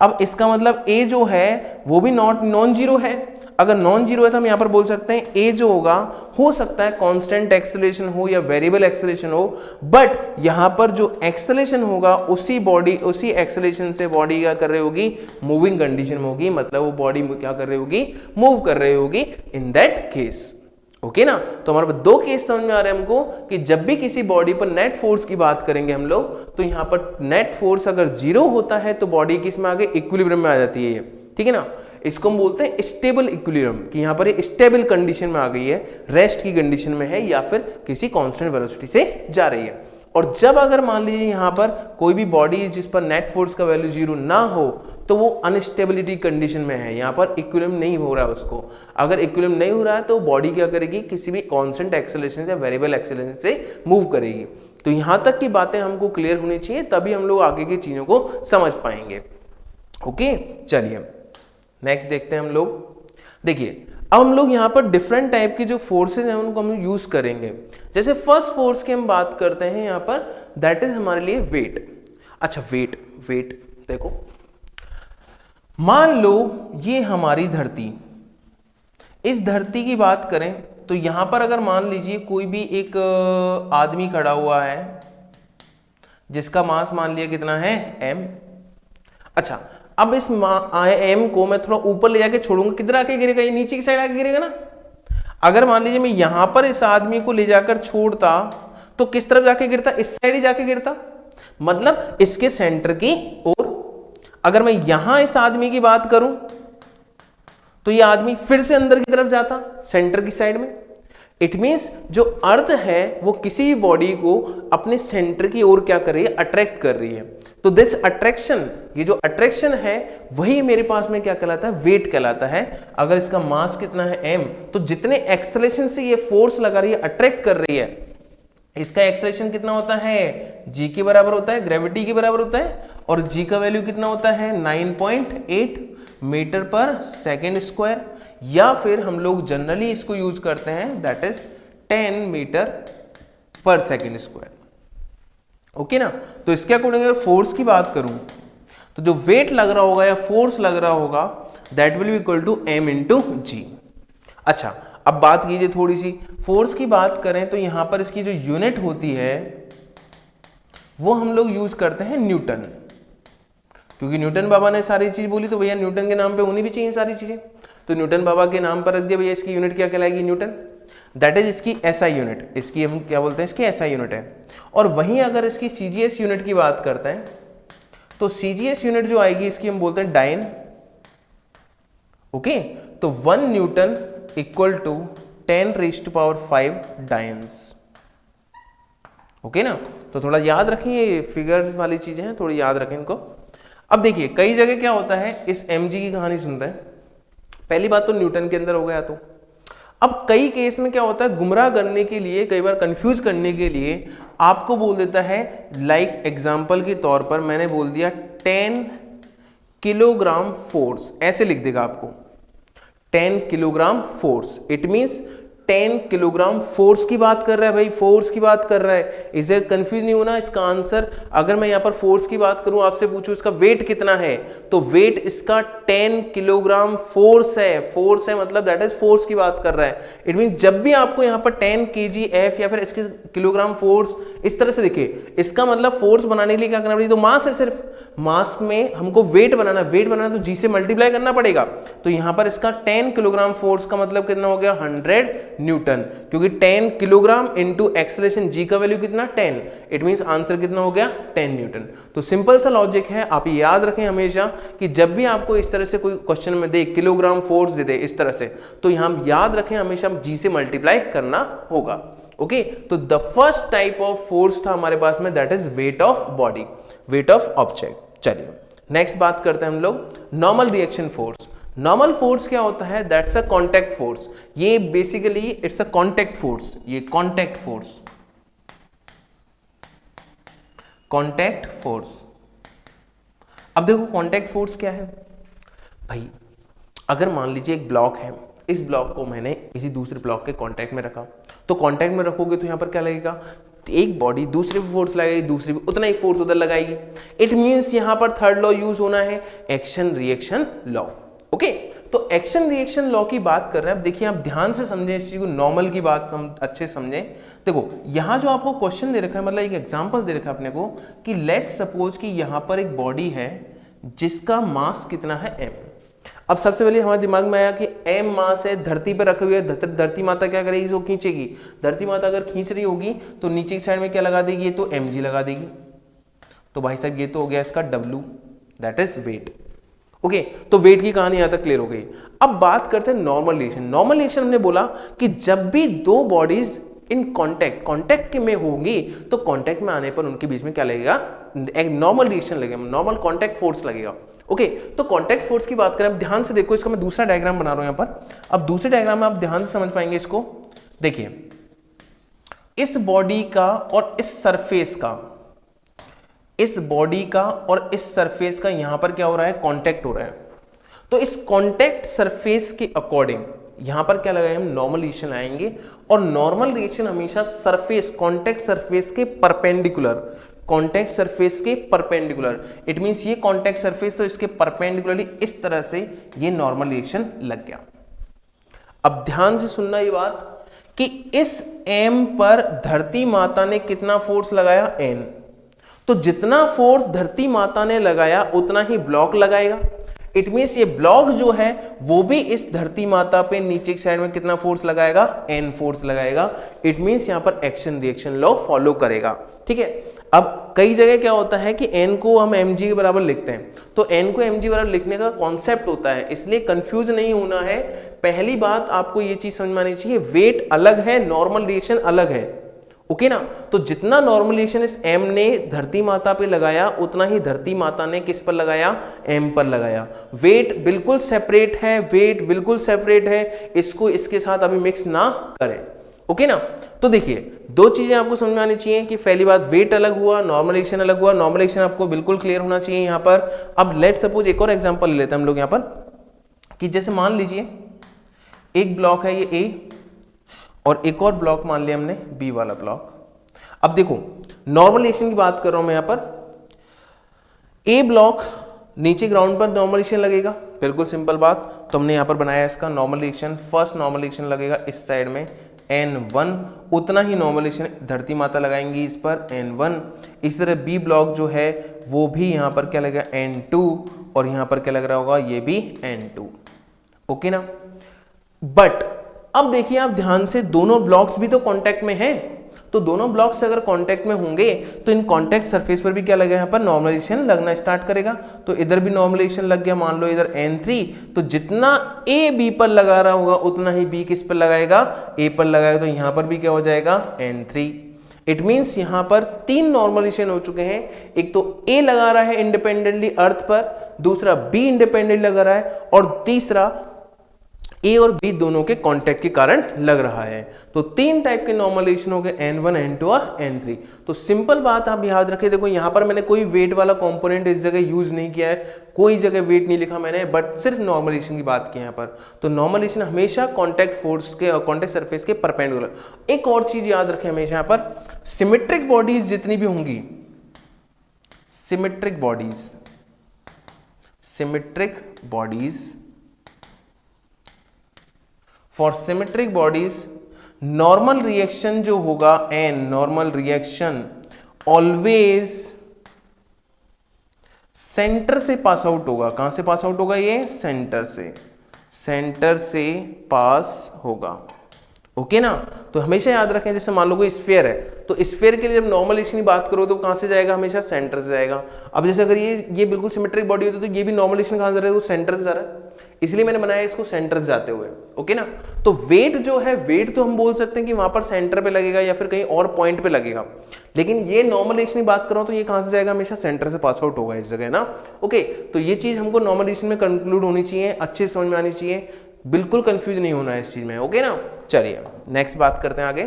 अब इसका मतलब a जो है वो भी नॉन जीरो है। अगर नॉन जीरो है तो हम यहां पर बोल सकते हैं a जो होगा, हो सकता है कांस्टेंट एक्सेलरेशन हो या वेरिएबल एक्सेलरेशन हो, बट यहां पर जो एक्सेलरेशन होगा उसी एक्सेलरेशन से बॉडी क्या कर रही होगी, मूविंग कंडीशन में होगी, मतलब वो बॉडी क्या कर रही होगी, मूव कर रही होगी इन दैट केस। ओके ना। तो हमारे पास दो केस समझ में आ रहे हैं हमको कि जब भी किसी बॉडी पर नेट फोर्स की बात करेंगे हम लोग, तो यहां पर नेट फोर्स अगर जीरो होता है तो बॉडी किस में आ गई, इक्विलिब्रियम में आ जाती है, ठीक है ना। इसको हम बोलते हैं स्टेबल इक्विलिब्रियम, कि यहां पर ये स्टेबल कंडीशन में आ गई है, रेस्ट की कंडीशन में है या फिर किसी कांस्टेंट वेलोसिटी से जा रही है। और जब अगर मान लीजिए यहां पर कोई भी बॉडी जिस पर नेट फोर्स का वैल्यू जीरो ना हो, तो वो अनस्टेबिलिटी कंडीशन में है, यहां पर इक्विलिब्रियम नहीं हो रहा है उसको। अगर इक्विलिब्रियम नहीं हो रहा है तो बॉडी क्या करेगी, किसी भी कांस्टेंट एक्सेलरेशन या वेरिएबल एक्सेलरेशन से मूव करेगी। तो यहां तक की बातें हमको क्लियर होनी चाहिए, तभी हम लोग आगे की चीजों को समझ पाएंगे। ओके, चलिए नेक्स्ट देखते हैं हम लोग। देखिए अब हम लोग यहाँ पर डिफरेंट टाइप के जो फोर्सेज हैं उनको हम यूज करेंगे। जैसे फर्स्ट फोर्स की हम बात करते हैं यहाँ पर, दैट इज हमारे लिए वेट। अच्छा वेट देखो, मान लो ये हमारी धरती, इस धरती की बात करें तो यहां पर अगर मान लीजिए कोई भी एक आदमी खड़ा हुआ है जिसका मास मान लिया कितना है, m। अच्छा अब इस m को मैं थोड़ा ऊपर ले जाके छोड़ूंगा, किधर आके गिरेगा, ये नीचे की साइड आके गिरेगा ना। अगर मान लीजिए मैं यहां पर इस आदमी को ले जाकर छोड़ता तो किस तरफ जाके गिरता, इस साइड ही जाके गिरता, मतलब इसके सेंटर की ओर। अगर मैं यहां इस आदमी की बात करूं तो ये आदमी फिर से अंदर की तरफ जाता, सेंटर की साइड में। इट मींस जो अर्थ है वो किसी भी बॉडी को अपने सेंटर की ओर क्या कर रही है, अट्रैक्ट कर रही है। तो दिस अट्रैक्शन, ये जो अट्रैक्शन है वही मेरे पास में क्या कहलाता है, वेट कहलाता है। अगर इसका मास कितना है m, तो जितने एक्सेलरेशन से ये फोर्स लगा रही है, अट्रैक्ट कर रही है, इसका एक्सेलरेशन कितना होता है, g के बराबर होता है, ग्रेविटी के बराबर होता है। और g का वैल्यू कितना होता है, 9.8 मीटर पर सेकेंड स्क्वायर, या फिर हम लोग जनरली इसको यूज करते हैं that is 10 metre per second square. Okay ना। तो इसके अकॉर्डिंग अगर फोर्स की बात करूं तो जो वेट लग रहा होगा या फोर्स लग रहा होगा that will be equal to m into g. अच्छा अब बात कीजिए थोड़ी सी, फोर्स की बात करें तो यहां पर इसकी जो यूनिट होती है वो हम लोग यूज करते हैं न्यूटन, क्योंकि न्यूटन बाबा ने सारी चीज बोली तो भैया न्यूटन के नाम पे होनी भी चाहिए सारी चीजें। तो न्यूटन बाबा के नाम पर रख दिया भैया, इसकी यूनिट क्या कहलाएगी, न्यूटन। दैट इज इसकी एसआई यूनिट, इसकी हम क्या बोलते हैं, इसकी एसआई यूनिट है। और वहीं अगर इसकी सीजीएस यूनिट की बात करते हैं तो सीजीएस यूनिट जो आएगी इसकी हम बोलते हैं डाइन। ओके, तो 1 न्यूटन इक्वल टू 10⁵ डायन्स। ओके ना। तो थोड़ा याद रखें, ये फिगर्स वाली चीजें हैं, थोड़ी याद रखें इनको। अब देखिए कई जगह क्या होता है, इस mg की कहानी सुनते हैं, पहली बात तो न्यूटन के अंदर हो गया। तो अब कई केस में क्या होता है, गुमराह करने के लिए, कई बार कंफ्यूज करने के लिए आपको बोल देता है, लाइक एग्जांपल के तौर पर मैंने बोल दिया 10 किलोग्राम फोर्स, ऐसे लिख देगा आपको 10 kilogram force. It means 10 kilogram force की बात कर रहा है भाई, फोर्स की बात कर रहा है। इसे कंफ्यूज नहीं होना, इसका आंसर अगर मैं यहाँ पर फोर्स की बात करूं, आपसे पूछूं इसका वेट कितना है, तो वेट इसका 10 किलोग्राम फोर्स है। फोर्स है मतलब दैट इज फोर्स की बात कर रहा है। इट मीन जब भी आपको यहाँ पर 10 kgf या फिर इसके किलोग्राम फोर्स इस तरह से दिखे, इसका मतलब फोर्स बनाने के लिए क्या करना पड़ेगा, तो मास है सिर्फ, मास में हमको वेट बनाना तो जी से मल्टीप्लाई करना पड़ेगा। तो यहां पर इसका 10 किलोग्राम फोर्स का मतलब कितना हो गया 100 न्यूटन, क्योंकि 10 किलोग्राम इंटू एक्सेलरेशन जी का वैल्यू कितना 10, इट मींस आंसर कितना हो गया 10 न्यूटन। तो सिंपल सा लॉजिक है, आप याद रखें हमेशा कि जब भी आपको इस तरह से कोई क्वेश्चन में दे किलोग्राम फोर्स दे दे इस तरह से, तो यहां याद रखें हमेशा जी से मल्टीप्लाई करना होगा। ओके तो the first type of force था हमारे पास में, that is weight of body, weight of object. चलिए नेक्स्ट बात करते हैं हम लोग normal reaction force. Normal force क्या होता है, दैट्स अ कांटेक्ट फोर्स। ये basically it's a contact force, ये कांटेक्ट फोर्स, कांटेक्ट फोर्स। अब देखो कांटेक्ट फोर्स क्या है भाई, अगर मान लीजिए एक ब्लॉक है, इस ब्लॉक को मैंने इसी दूसरे ब्लॉक के कांटेक्ट में रखा, तो कांटेक्ट में रखोगे तो यहां पर क्या लगेगा, एक बॉडी दूसरे पे फोर्स लगाएगी, दूसरी पे उतना ही फोर्स उधर लगाएगी। इट मींस यहां पर थर्ड लॉ यूज होना है, एक्शन रिएक्शन लॉ। ओके तो एक्शन रिएक्शन लॉ की बात कर रहे हैं। अब देखिए आप ध्यान से समझें इस चीज को, नॉर्मल की बात हम अच्छे समझें। देखो यहां जो आपको क्वेश्चन दे रखा है, मतलब एक एग्जांपल दे रखा है अपने को कि लेट सपोज कि यहां पर एक बॉडी है जिसका मास कितना है m। अब सबसे पहले हमारे दिमाग में आया कि m मास है, धरती पर रखे हुए, धरती माता क्या करेगी, इसको खींचेगी। धरती माता अगर खींच रही होगी तो नीचे की साइड में क्या लगा देगी, ये तो mg लगा देगी। तो भाई साहब ये तो हो गया इसका w, that is weight. Okay तो वेट की कहानी यहां तक क्लियर हो गई। अब बात करते हैं नॉर्मल रिएक्शन। नॉर्मल रिएक्शन हमने बोला कि जब भी दो बॉडीज इन कांटेक्ट में होंगी तो कांटेक्ट में आने पर उनके बीच में क्या लगेगा, एक नॉर्मल रिएक्शन लगेगा, नॉर्मल कांटेक्ट फोर्स लगेगा। ओके तो कांटेक्ट फोर्स की बात करें, अब ध्यान से देखो, इसका मैं दूसरा डायग्राम बना रहा हूं यहां पर। अब दूसरे डायग्राम में आप ध्यान से समझ पाएंगे इसको। देखिए इस बॉडी का और इस सरफेस का, इस बॉडी का और इस सरफेस का यहां पर क्या हो रहा है, कांटेक्ट हो रहा है। तो इस कांटेक्ट सरफेस के अकॉर्डिंग यहां पर क्या लगाएंगे, हम नॉर्मल रिएक्शन आएंगे। और नॉर्मल रिएक्शन हमेशा सरफेस, कांटेक्ट सरफेस के परपेंडिकुलर, कांटेक्ट सरफेस के परपेंडिकुलर, इट मींस ये कांटेक्ट सरफेस तो इसके परपेंडिकुलरली इस तरह से ये नॉर्मल रिएक्शन लग गया। अब ध्यान से सुनना ये बात कि इस m पर धरती माता ने कितना फोर्स लगाया, n। तो जितना फोर्स धरती माता ने लगाया उतना ही ब्लॉक लगाएगा। इट मींस ये ब्लॉक जो है वो भी इस धरती माता पे नीचे की साइड में कितना फोर्स लगाएगा, n फोर्स लगाएगा। इट मींस यहां पर एक्शन रिएक्शन लॉ फॉलो करेगा। ठीक है, अब कई जगह क्या होता है कि n को हम mg के बराबर लिखते हैं, तो n को mg के बराबर लिखने का कॉन्सेप्ट होता है, इसलिए कंफ्यूज नहीं होना है। पहली बात आपको ये चीज समझ में आनी चाहिए, वेट अलग है, नॉर्मल रिएक्शन अलग है। ओके ना, तो जितना नॉर्मल रिएक्शन इस m ने धरती माता पे लगाया उतना ही धरती माता ने किस पर लगाया, m पर लगाया। वेट बिल्कुल सेपरेट है, वेट बिल्कुल सेपरेट है, इसको इसके साथ अभी मिक्स ना करें। ओके ना, तो देखिए दो चीजें आपको समझ में आनी चाहिए कि पहली बात वेट अलग हुआ, नॉर्मल रिएक्शन अलग हुआ। नॉर्मल रिएक्शन आपको बिल्कुल क्लियर होना चाहिए यहाँ पर। अब लेट सपोज एक और एग्जांपल ले लेते हैं हम लोग यहाँ पर कि जैसे मान लीजिए एक ब्लॉक है ये A और एक और ब्लॉक मान लिया हमने B वाला ब्लॉक। अब देखो नॉर्मल रिएक्शन की बात कर रहा हूं मैं यहाँ पर, A ब्लॉक नीचे ग्राउंड पर नॉर्मल रिएक्शन लगेगा, बिल्कुल सिंपल बात। तो हमने यहाँ पर बनाया इसका normal reaction, first normal reaction लगेगा इस साइड में N1, उतना ही नॉर्मल रिएक्शन धरती माता लगाएंगी इस पर N1। इस तरह B ब्लॉक जो है वो भी यहाँ पर क्या लगेगा N2 और यहाँ पर क्या लग रहा होगा, ये भी N2। ओके ना, बट अब देखिए आप ध्यान से, दोनों ब्लॉक्स भी तो कांटेक्ट में हैं, तो दोनों ब्लॉक्स अगर कांटेक्ट में होंगे तो इन कांटेक्ट सरफेस पर भी क्या लगेगा, यहाँ पर नॉर्मलाइजेशन लगना स्टार्ट करेगा। तो इधर भी नॉर्मलाइजेशन लग गया, मान लो इधर N3, तो जितना A B पर लगा रहा होगा उतना ही B किस पर लगाएगा, A पर लगाएगा। तो यहाँ पर भी क्या हो जाएगा, N3। इट मीन्स यहाँ पर तीन नॉर्मलाइजेशन हो चुके हैं। एक तो A लगा रहा है इंडिपेंडेंटली अर्थ पर, दूसरा B इंडिपेंडेंटली लगा रहा है, और तीसरा A और B दोनों के कांटेक्ट के कारण लग रहा है। तो तीन टाइप के नॉर्मलाइजेशन हो गए, N1, N2 और N3। तो सिंपल बात आप याद रखें, देखो यहाँ पर मैंने कोई वेट वाला कंपोनेंट इस जगह यूज नहीं किया है, कोई जगह वेट नहीं लिखा मैंने, बट सिर्फ नॉर्मलाइजेशन की बात की यहाँ पर। तो नॉर्मलाइजेशन हमेशा कांटेक्ट फोर्स के, कांटेक्ट सरफेस के परपेंडिकुलर। एक और चीज याद रखें हमेशा यहाँ पर, सिमेट्रिक बॉडीज जितनी भी होंगी, symmetric bodies, for symmetric bodies normal reaction जो होगा N, normal reaction always centre से पास आउट होगा। कहां से पास आउट होगा? ये सेंटर से पास होगा। ओके ना? तो हमेशा याद रखें, जैसे मान लो कोई स्फीयर है, तो स्फीयर के लिए जब नॉर्मल की बात करो तो कहां से जाएगा? हमेशा सेंटर से जाएगा। अब जैसे अगर ये बिल्कुल सिमेट्रिक बॉडी होती तो ये भी नॉर्मल कहां से रहेगा? सेंटर से जा रहा है, इसलिए मैंने बनाया इसको सेंटर से जाते हुए। ओके ना? तो वेट जो है, वेट तो हम बोल सकते हैं कि वहां पर सेंटर पे लगेगा या फिर कहीं और पॉइंट पे लगेगा, लेकिन ये नॉर्मल एक्शन की बात करो तो ये कहां से जाएगा? हमेशा सेंटर से पास आउट होगा इस जगह ना। ओके, तो ये चीज हमको नॉर्मल एक्शन में कंक्लूड होनी चाहिए, अच्छे समझ में आनी चाहिए, बिल्कुल कंफ्यूज नहीं होना है इस चीज में। ओके ना? चलिए नेक्स्ट बात करते हैं आगे।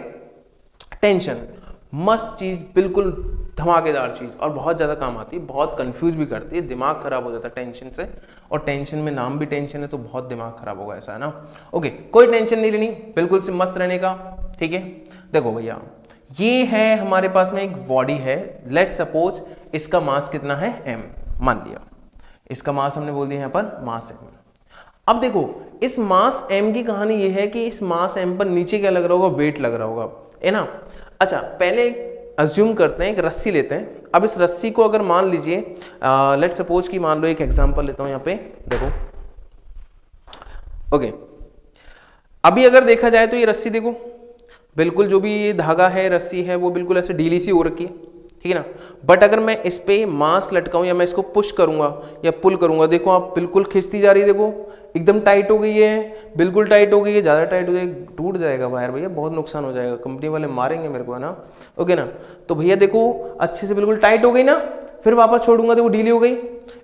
टेंशन, मस्त चीज, बिल्कुल धमाकेदार चीज, और बहुत ज्यादा काम आती है, बहुत कंफ्यूज भी करती है, दिमाग खराब हो जाता है टेंशन से। और टेंशन में नाम भी टेंशन है तो बहुत दिमाग खराब होगा, ऐसा है ना। ओके, कोई टेंशन नहीं लेनी, बिल्कुल से मस्त रहने का। ठीक है, देखो भैया, ये है हमारे पास में एक बॉडी है, लेट सपोज इसका मास कितना है? m। मान लिया इसका मास हमने बोल दिया यहाँ पर मास m। अब देखो इस मास m की कहानी ये है कि इस मास m पर नीचे क्या लग रहा होगा? वेट लग रहा होगा, है ना। अच्छा, पहले अज्यूम करते हैं, एक रस्सी लेते हैं। अब इस रस्सी को अगर मान लीजिए, लेट सपोज कि मान लो, एक एग्जांपल लेता हूं यहाँ पे, देखो। ओके, अभी अगर देखा जाए तो ये रस्सी देखो, बिल्कुल जो भी ये धागा है, रस्सी है, वो बिल्कुल ऐसे ढीली सी हो रखी है, ठीक है ना। बट अगर मैं इस पे मास लटकाऊं या मैं इसको पुश करूंगा या पुल करूंगा, देखो आप, बिल्कुल खिंचती जा रही है, देखो एकदम टाइट हो गई है, बिल्कुल टाइट हो गई है, ज़्यादा टाइट हो जाएगी, टूट जाएगा वायर भैया, बहुत नुकसान हो जाएगा, कंपनी वाले मारेंगे मेरे को, है ना। ओके ना, तो भैया देखो अच्छे से बिल्कुल टाइट हो गई ना, फिर वापस छोड़ूंगा, देखो ढीली हो गई।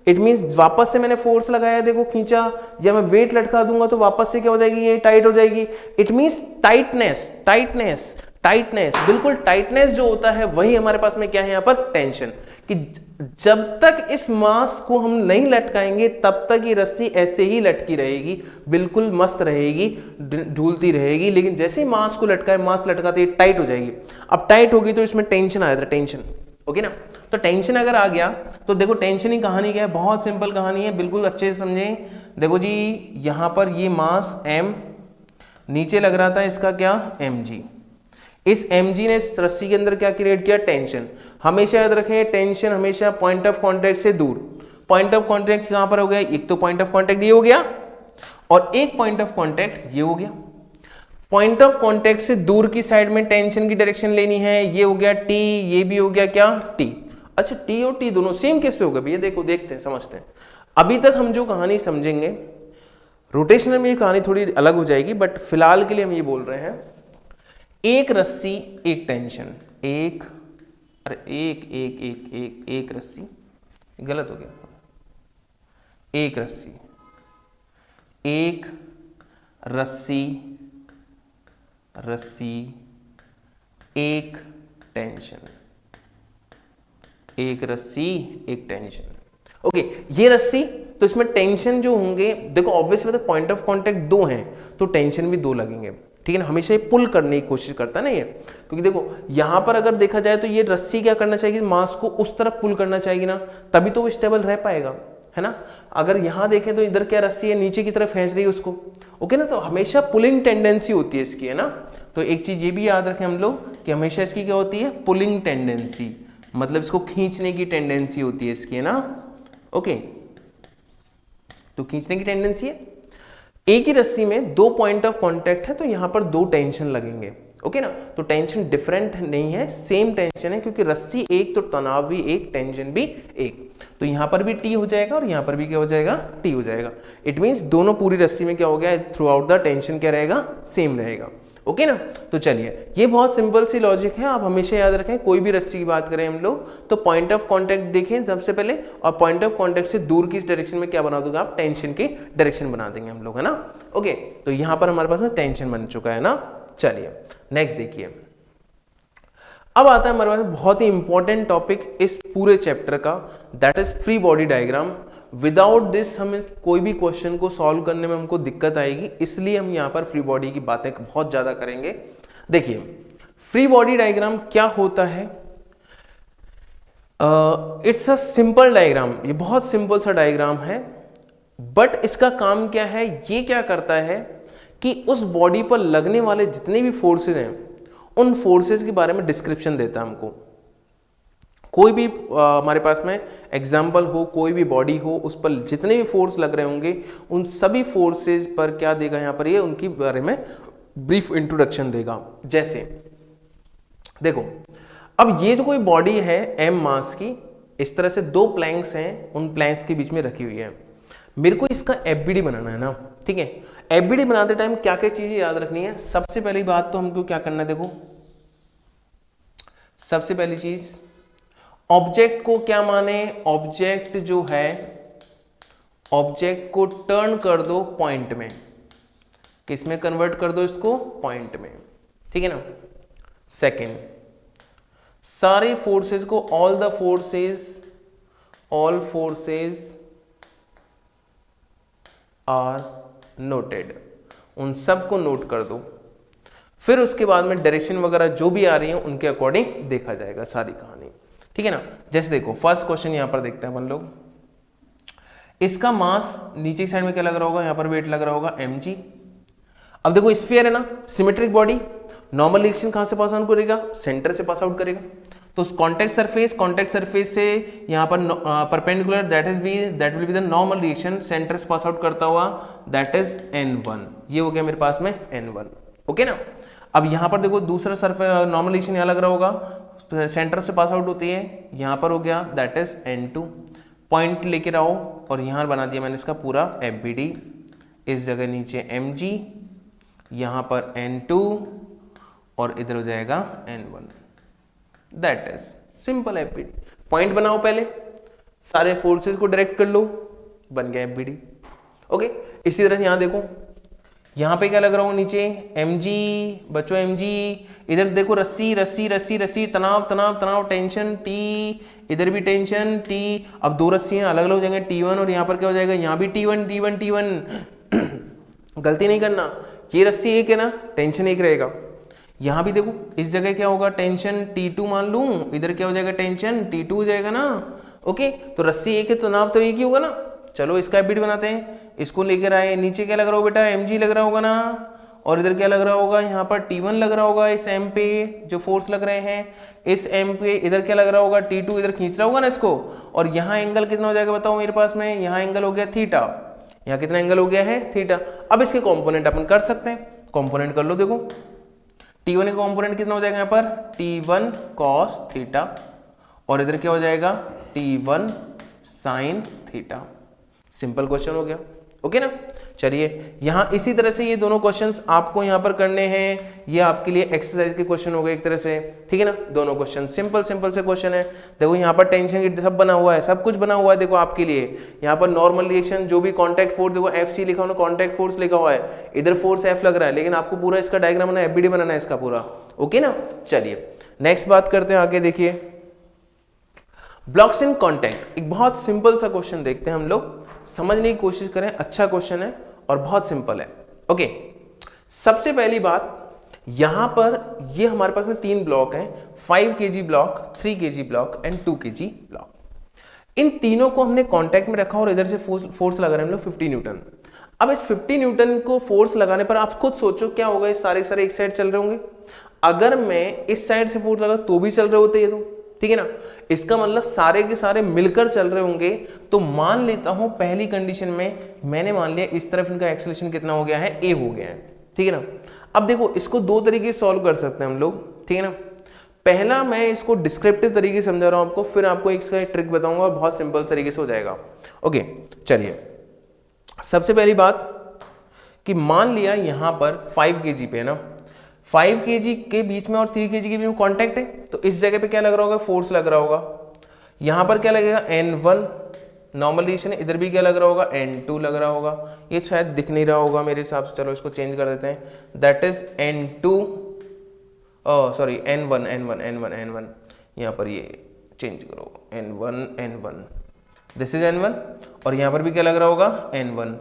इट मीन्स वापस से मैंने फोर्स लगाया, देखो खींचा, या मैं वेट लटका दूंगा तो वापस से क्या हो जाएगी? ये टाइट हो जाएगी। It means tightness, tightness, tightness, बिल्कुल टाइटनेस जो होता है वही हमारे पास में क्या है यहाँ पर? टेंशन। कि जब तक इस मास को हम नहीं लटकाएंगे तब तक ये रस्सी ऐसे ही लटकी रहेगी, बिल्कुल मस्त रहेगी, झूलती रहेगी, लेकिन जैसे ही मास को लटकाए, मास लटकाते ही टाइट हो जाएगी। अब टाइट होगी तो इसमें टेंशन आ जाता है, टेंशन। ओके ना, तो टेंशन अगर आ गया तो देखो टेंशन की कहानी क्या है? बहुत सिंपल कहानी है, बिल्कुल अच्छे से समझें। देखो जी, यहां पर ये मास m नीचे लग रहा था, इसका क्या? mg। इस mg ने इस रस्सी के अंदर क्या क्रिएट किया? टेंशन। हमेशा याद रखें, टेंशन हमेशा पॉइंट ऑफ कांटेक्ट से दूर। पॉइंट ऑफ कांटेक्ट कहां पर हो गया? एक तो पॉइंट ऑफ कांटेक्ट ये हो गया, और एक पॉइंट ऑफ कांटेक्ट ये हो गया। पॉइंट ऑफ कांटेक्ट से दूर की साइड में टेंशन की डायरेक्शन लेनी है, ये हो गया t, ये भी हो गया क्या? t। अच्छा, t और t दोनों सेम कैसे होगा भैया? देखो, देखते हैं, समझते हैं। अभी तक हम जो कहानी समझेंगे, रोटेशनल में ये कहानी थोड़ी अलग हो जाएगी, बट फिलहाल के लिए हम ये बोल रहे हैं, एक रस्सी एक टेंशन, एक, अरे एक एक एक एक एक रस्सी, गलत हो गया, एक रस्सी, एक रस्सी, रस्सी, एक टेंशन, एक रस्सी एक टेंशन। ओके, ये रस्सी, तो इसमें टेंशन जो होंगे, देखो ऑब्वियसली बात है, पॉइंट ऑफ कांटेक्ट दो हैं तो टेंशन भी दो लगेंगे, ठीक है ना। हमेशा ये पुल करने की कोशिश करता है ना ये, क्योंकि देखो यहां पर अगर देखा जाए तो ये रस्सी क्या करना चाहिए? मास को उस तरफ पुल करना चाहिए ना, तभी तो वो स्टेबल रह पाएगा, है ना। अगर यहां देखें तो इधर क्या रस्सी है? नीचे की तरफ खींच रही है उसको। ओके ना, तो हमेशा पुलिंग टेंडेंसी होती है इसकी, है ना। तो एक चीज ये भी याद रखें हम लोग कि हमेशा इसकी क्या होती है? पुलिंग टेंडेंसी, मतलब इसको खींचने की टेंडेंसी होती है इसकी, है ना। ओके, तो खींचने की टेंडेंसी है। एक ही रस्सी में दो पॉइंट ऑफ कांटेक्ट है तो यहां पर दो टेंशन लगेंगे। ओके ना, तो टेंशन डिफरेंट नहीं है, सेम टेंशन है, क्योंकि रस्सी एक तो तनाव भी एक, टेंशन भी एक। तो यहां पर भी T हो जाएगा और यहां पर भी क्या हो जाएगा? T हो जाएगा। इट मींस दोनों पूरी रस्सी में क्या हो गया? थ्रू आउट द टेंशन क्या रहेगा? सेम रहेगा। ओके ना, तो चलिए, ये बहुत सिंपल सी लॉजिक है, आप हमेशा याद रखें। कोई भी रस्सी की बात करें हम लोग तो पॉइंट ऑफ कांटेक्ट देखें सबसे पहले, और पॉइंट ऑफ कांटेक्ट से दूर की डायरेक्शन में क्या बना दोगे आप? टेंशन की डायरेक्शन बना देंगे हम लोग, है ना। ओके, तो यहां पर हमारे पास में टेंशन बन चुका है ना। चलिए नेक्स्ट देखिए, अब आता है हमारे पास बहुत ही इंपॉर्टेंट टॉपिक इस पूरे चैप्टर का, that is free body diagram. Without this हमें कोई भी क्वेश्चन को सॉल्व करने में हमको दिक्कत आएगी, इसलिए हम यहाँ पर फ्री बॉडी की बातें बहुत ज्यादा करेंगे। देखिए, फ्री बॉडी डायग्राम क्या होता है? इट्स अ सिंपल डायग्राम, ये बहुत सिंपल सा डायग्राम है, बट इसका काम क्या है? ये क्या करता है कि उस बॉडी पर लगने वाले जितने भी फोर्सेज हैं उन फोर्सेज के बारे में डिस्क्रिप्शन देता है हमको। कोई भी हमारे पास में एग्जाम्पल हो, कोई भी बॉडी हो, उस पर जितने भी फोर्स लग रहे होंगे उन सभी फोर्सेस पर क्या देगा यहाँ पर, ये उनकी बारे में ब्रीफ इंट्रोडक्शन देगा। जैसे देखो, अब ये जो कोई बॉडी है m मास की, इस तरह से दो प्लैंक्स हैं, उन प्लैंक्स के बीच में रखी हुई है। मेरे को इसका एफबीडी बनाना है ना, ठीक है। एफबीडी बनाते टाइम क्या क्या चीजें याद रखनी है? सबसे पहली बात तो हमको क्या करना है, देखो सबसे पहली चीज, ऑब्जेक्ट को क्या माने, ऑब्जेक्ट जो है, ऑब्जेक्ट को टर्न कर दो पॉइंट में, किसमें कन्वर्ट कर दो इसको, पॉइंट में, ठीक है ना। सेकंड, सारे फोर्सेस को, ऑल फोर्सेस आर नोटेड, उन सब को नोट कर दो। फिर उसके बाद में डायरेक्शन वगैरह जो भी आ रही है उनके अकॉर्डिंग देखा जाएगा सारी कहानी, ठीक है ना। जैसे देखो फर्स्ट क्वेश्चन यहां पर देखते हैं अपन लोग, इसका मास नीचे की साइड में क्या लग रहा होगा, यहां पर वेट लग रहा होगा mg। अब देखो स्फीयर है ना, सिमेट्रिक बॉडी, नॉर्मल रिएक्शन कहां से पास आउट करेगा, सेंटर से पास आउट करेगा। तो कॉन्टैक्ट सरफेस से यहाँ पर perpendicular, that will be the normal reaction, centre से पास आउट करता हुआ, दैट इज n1। ये हो गया मेरे पास में n1, ओके ना। अब यहाँ पर देखो दूसरा सरफेस नॉर्मल रिएक्शन यहाँ लग रहा होगा, सेंटर से पास आउट होती है, यहाँ पर हो गया, दैट इज n2। पॉइंट लेके रहो और यहाँ बना दिया मैंने इसका पूरा एफबीडी, इस जगह नीचे mg, यहाँ पर n2 और इधर हो जाएगा n1, that is simple FBD. Point बनाओ पहले, सारे फोर्सेस को डायरेक्ट कर लो, बन गया एफबीडी, ओके। इसी तरह यहाँ देखो, यहाँ पे क्या लग रहा हो नीचे mg, बच्चों mg, इधर देखो रस्सी रस्सी रस्सी रस्सी, तनाव तनाव तनाव, टेंशन T, इधर भी टेंशन T। अब दो रस्सियां अलग अलग हो जाएंगे T1, और यहाँ पर क्या हो जाएगा, यहाँ भी T1 T1 T1 गलती नहीं करना, ये रस्सी एक है ना, टेंशन एक रहेगा। यहाँ भी देखो इस जगह क्या होगा, टेंशन T2 मान लूं, इधर क्या हो जाएगा, टेंशन T2 हो जाएगा ना, ओके। तो रस्सी एक है, तनाव तो एक ही होगा ना। चलो इसका एफबीडी बनाते हैं, इसको लेकर आए, नीचे क्या लग रहा होगा बेटा, mg लग रहा होगा ना, और इधर क्या लग रहा होगा, यहाँ पर T1 लग रहा होगा, इस m पे जो फोर्स लग रहे हैं, इस m पे इधर क्या लग रहा होगा, T2 इधर खींच रहा होगा ना इसको, और यहाँ एंगल कितना हो जाएगा बताओ मेरे पास में, यहाँ एंगल हो गया थीटा, यहाँ कितना एंगल हो गया है, थीटा। अब इसके कॉम्पोनेंट अपन कर सकते हैं, कॉम्पोनेंट कर लो, देखो T1 का कॉम्पोनेंट कितना हो जाएगा यहाँ पर, T1 cos थीटा, और इधर क्या हो जाएगा, T1 sin theta. Simple question हो गया, ओके ना। चलिए यहाँ इसी तरह से ये दोनों क्वेश्चंस आपको यहाँ पर करने हैं, ये आपके लिए एक्सरसाइज के क्वेश्चन हो गए एक तरह से, ठीक है ना। दोनों क्वेश्चन सिंपल से क्वेश्चन है। देखो यहाँ पर टेंशन की सब बना हुआ है, सब कुछ बना हुआ है, देखो आपके लिए यहाँ पर नॉर्मल रिएक्शन, जो भी कॉन्टैक्ट फोर्स, देखो FC लिखा हुआ है, कॉन्टैक्ट फोर्स लिखा हुआ है, इधर फोर्स F लग रहा है, लेकिन आपको पूरा इसका डायग्राम बनाना है, एफबीडी बनाना है इसका पूरा, ओके ना। चलिए नेक्स्ट बात करते हैं आगे, देखिए ब्लॉक्स इन कॉन्टैक्ट, एक बहुत सिंपल सा क्वेश्चन देखते हैं हम लोग, समझने की कोशिश करें, अच्छा क्वेश्चन है और बहुत सिंपल है, ओके। सबसे पहली बात, यहां पर ये हमारे पास में 3 ब्लॉक हैं, 5 kg block, 3 kg block and 2 kg block. इन तीनों को हमने कांटेक्ट में रखा और इधर से फोर्स लगा रहे हैं हम लोग 50 न्यूटन। अब इस 50 न्यूटन को फोर्स लगाने पर आप खुद सोचो क्या होगा, इस सारे एक साइड चल रहे होंगे, अगर मैं इस साइड से फोर्स लगा तो भी चल रहे होते ये तो, ठीक है ना। इसका मतलब सारे के सारे मिलकर चल रहे होंगे। तो मान लेता हूं पहली कंडीशन में मैंने मान लिया इस तरफ इनका एक्सेलरेशन कितना हो गया है, a हो गया है, ठीक है ना। अब देखो इसको दो तरीके से सॉल्व कर सकते हैं हम लोग, ठीक है ना। पहला मैं इसको डिस्क्रिप्टिव तरीके से समझा रहा हूं आपको, फिर आपको इसका एक ट्रिक बताऊंगा, बहुत सिंपल तरीके से हो जाएगा, ओके। चलिए सबसे पहली बात कि मान लिया यहां पर 5 kg पे है ना, 5 kg के बीच में और 3 kg के बीच में कांटेक्ट है, तो इस जगह पे क्या लग रहा होगा, फोर्स लग रहा होगा। यहां पर क्या लगेगा, n1 नॉर्मल रिएक्शन है, इधर भी क्या लग रहा होगा, n2 लग रहा होगा। ये शायद दिख नहीं रहा होगा मेरे हिसाब से, चलो इसको चेंज कर देते हैं, that is n2, sorry n1, यहाँ पर ये चेंज करो, n1, दिस इज n1, और यहाँ पर भी क्या लग रहा होगा, n1।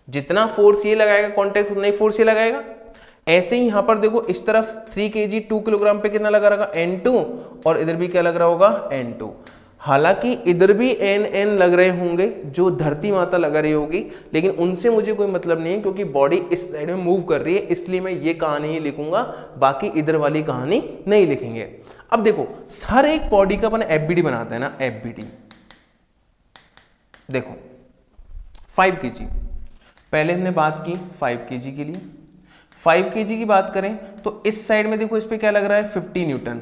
जितना फोर्स ये लगाएगा कॉन्टैक्ट, उतना ही फोर्स ये लगाएगा। ऐसे ही यहां पर देखो इस तरफ 3 kg 2 किलोग्राम पे कितना लगा रहेगा, n2, और इधर भी क्या लग रहा होगा, n2। हालांकि इधर भी एन एन लग रहे होंगे जो धरती माता लगा रही होगी, लेकिन उनसे मुझे कोई मतलब नहीं है क्योंकि बॉडी इस साइड में मूव कर रही है, इसलिए मैं ये कहानी ही लिखूंगा, बाकी इधर वाली कहानी नहीं लिखेंगे। अब देखो हर एक बॉडी का अपन एफबीडी बनाते हैं ना, एफबीडी देखो 5 kg, पहले हमने बात की 5 kg के लिए। 5 kg की बात करें तो इस साइड में देखो इस पे क्या लग रहा है 50 न्यूटन,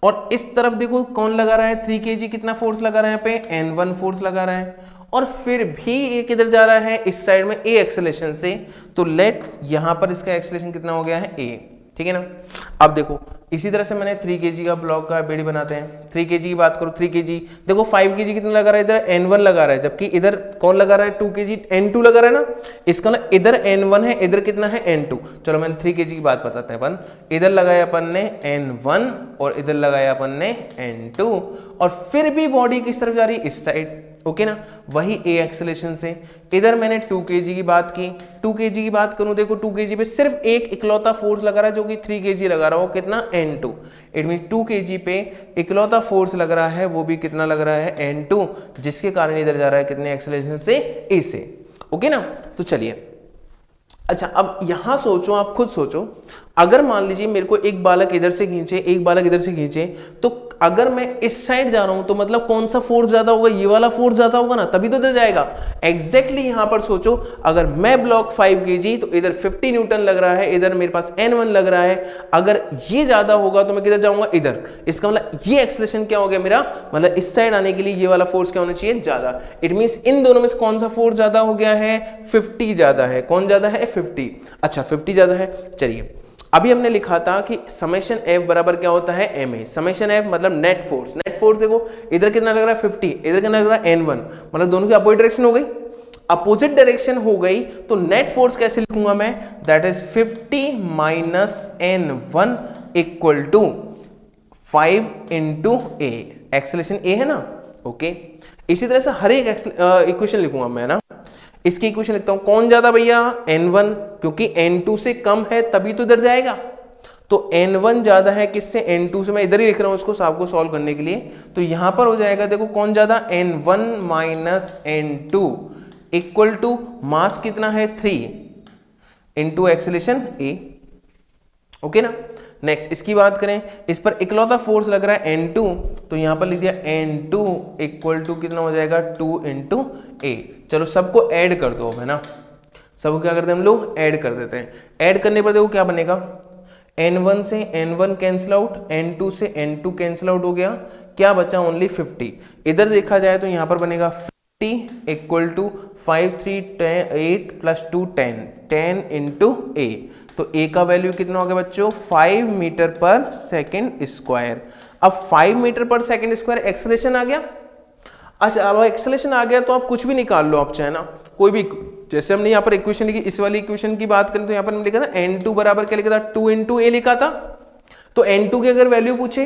और इस तरफ देखो कौन लगा रहा है 3 kg, कितना फोर्स लगा रहा है यहाँ पे N1 फोर्स लगा रहा है, और फिर भी ये किधर जा रहा है इस साइड में A एक्सेलेरेशन से, तो लेट यहां पर इसका एक्सेलेरेशन कितना हो गया है A, ठीक है ना। अब देखो इसी तरह से मैंने 3 kg का ब्लॉक का बेडी बनाते हैं। 3 kg की बात करो, 3 kg देखो 5 kg कितना लगा रहा है इधर N1 लगा रहा है, जबकि इधर कौन लगा रहा है 2 kg N2 लगा रहा है ना, इसका ना इधर N1 है, इधर कितना है N2। चलो मैंने 3 kg की बात बताते हैं अपन, इधर लगाया अपन ने N1 और इधर लगाया अपन ने N2, और फिर भी बॉडी किस तरफ जा रही है इस साइड, ओके ना, वही A एक्सेलेरेशन से। इधर मैंने 2 kg की बात की, 2 kg की बात करूं देखो 2 kg पे सिर्फ एक इकलौता फोर्स लगा रहा है जो कि 3 kg लगा रहा है, वो कितना N2। इट मीन 2 kg पे इकलौता फोर्स लग रहा है, वो भी कितना लग रहा है N2, जिसके कारण इधर जा रहा है कितने एक्सेलेरेशन से A से, ओके ना। तो चलिए अच्छा अब यहां सोचो, आप खुद सोचो, अगर मान लीजिए मेरे को एक बालक इधर से खींचे, एक बालक इधर से खींचे, तो अगर मैं इस साइड जा रहा हूं तो मतलब कौन सा फोर्स ज्यादा होगा, ये वाला फोर्स ज्यादा होगा ना, तभी तो इधर जाएगा। एग्जैक्टली यहां पर सोचो, अगर मैं ब्लॉक 5 kg तो इधर 50 न्यूटन लग रहा है, इधर मेरे पास N1 लग रहा है, अगर ये ज्यादा होगा तो मैं किधर जाऊंगा इधर, इसका मतलब ये एक्सेलेरेशन क्या हो गया मेरा, मतलब इस साइड आने के लिए ये वाला फोर्स क्या होना चाहिए ज्यादा। इट मींस इन दोनों में से कौन सा फोर्स ज्यादा हो गया है, 50 ज्यादा है। कौन ज्यादा है 50, अच्छा 50 ज्यादा है। चलिए अभी हमने लिखा था कि समेशन F बराबर क्या होता है ma, समेशन F मतलब नेट फोर्स। नेट फोर्स देखो इधर कितना लग रहा है 50, इधर कितना लग रहा है N1, मतलब दोनों की अपोजिट डायरेक्शन हो गई, अपोजिट डायरेक्शन हो गई, तो नेट फोर्स कैसे लिखूंगा मैं, that is 50 minus N1 equal to 5 into A, acceleration A है ना, ओके। इसी तरह से हर एक इक्वेशन लिखूंगा मैं ना, इसकी इक्वेशन लिखता हूं, कौन ज्यादा भैया N1, क्योंकि N2 से कम है तभी तो इधर जाएगा, तो N1 ज्यादा है किससे, N2 से। मैं इधर ही लिख रहा हूं इसको आपको सॉल्व करने के लिए, तो यहां पर हो जाएगा देखो कौन ज्यादा, N1 minus N2 equal to mass कितना है 3 इंटू एक्सेलेरेशन A, ओके ना। नेक्स्ट इसकी बात करें, इस पर इकलौता फोर्स लग रहा है N2, तो यहां पर लिख दिया N2 इक्वल टू कितना हो जाएगा 2 इंटू A। चलो सबको ऐड कर दो, है ना, सबको क्या करते हैं हम लोग ऐड कर देते हैं। ऐड करने पर देखो क्या बनेगा, N1 से N1 कैंसिल आउट, N2 से N2 कैंसिल आउट हो गया, क्या बचा ओनली 50। इधर देखा जाए तो यहां पर बनेगा 50 equal to 5 3 8 plus 2 10 into A, तो A का वैल्यू कितना हो गया बच्चों 5 मीटर पर सेकेंड स्क्वायर। अब 5 metre per second square acceleration आ गया। अच्छा अब एक्सेलरेशन आ गया तो आप कुछ भी निकाल लो, आप चाहे ना कोई भी, जैसे हमने यहाँ पर इक्वेशन लिखी, इस वाली इक्वेशन की बात करें तो यहाँ पर हमने लिखा था N2 बराबर क्या लिखा था 2 इंटू A लिखा था, तो N2 की अगर वैल्यू पूछे,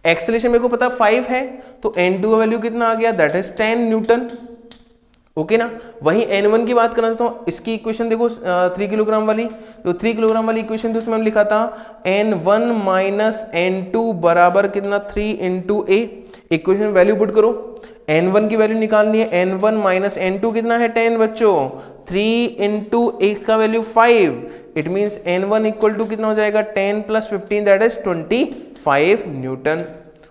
एक्सेलरेशन मेरे को पता 5 है, तो N2 का वैल्यू कितना आ गया, दैट इज 10 न्यूटन, ओके ना। वहीं N1 की बात करना चाहता हूं, इसकी इक्वेशन देखो 3 किलोग्राम वाली, तो 3 किलोग्राम वाली इक्वेशन थी उसमें हम लिखा था N1 माइनस N2 बराबर कितना 3 इंटू A। इक्वेशन में वैल्यू पुट करो, N1 की वैल्यू निकालनी है, N1 माइनस N2 कितना है 10 बच्चों, 3 इंटू A का value 5, it means N1 equal to कितना हो जाएगा 10 plus 15 that is 25 newton,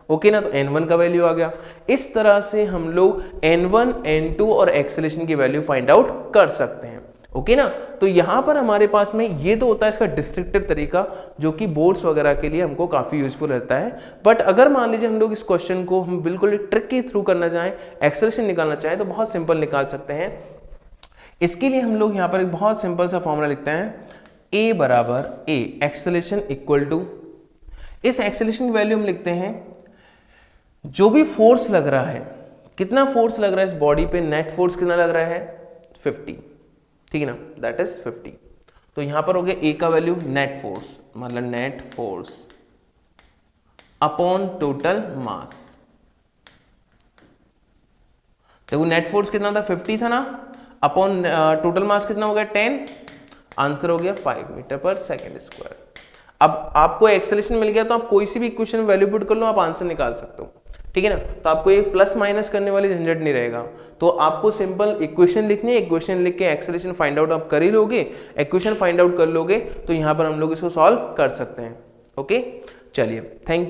okay ना। तो N1 का वैल्यू आ गया। इस तरह से हम लोग N1, N2 और एक्सेलरेशन की वैल्यू फाइंड आउट कर सकते हैं, ओके ना। तो यहां पर हमारे पास में ये तो होता है इसका डिस्क्रिप्टिव तरीका, जो कि बोर्ड्स वगैरह के लिए हमको काफी यूजफुल रहता है। बट अगर मान लीजिए हम लोग इस क्वेश्चन को हम बिल्कुल ट्रिक के थ्रू करना चाहें, एक्सेलरेशन निकालना चाहें, तो बहुत सिंपल निकाल सकते हैं। इसके लिए हम लोग यहाँ पर एक बहुत सिंपल सा फॉर्मूला लिखते हैं, A बराबर A एक्सेलरेशन इक्वल टू, इस एक्सेलरेशन की वैल्यू हम लिखते हैं जो भी फोर्स लग रहा है, कितना फोर्स लग रहा है इस बॉडी पे, नेट फोर्स कितना लग रहा है 50, ठीक है ना, दैट इज 50। तो यहां पर हो गया A का वैल्यू नेट फोर्स, मतलब net force upon total mass. देखो नेट फोर्स कितना था 50 था ना, अपॉन टोटल मास कितना हो गया 10, आंसर हो गया 5 मीटर पर सेकेंड स्क्वायर। अब आपको एक्सेलरेशन मिल गया तो आप कोई सी भी इक्वेशन वैल्यू पुट कर लो, आप आंसर निकाल सकते हो, ठीक है ना। तो आपको ये प्लस माइनस करने वाली झंझट नहीं रहेगा, तो आपको सिंपल इक्वेशन लिखनी है, इक्वेशन लिख के एक्सेलरेशन फाइंड आउट आप कर ही लोगे, इक्वेशन फाइंड आउट कर लोगे तो यहाँ पर हम लोग इसको सॉल्व कर सकते हैं। ओके, चलिए, थैंक यू।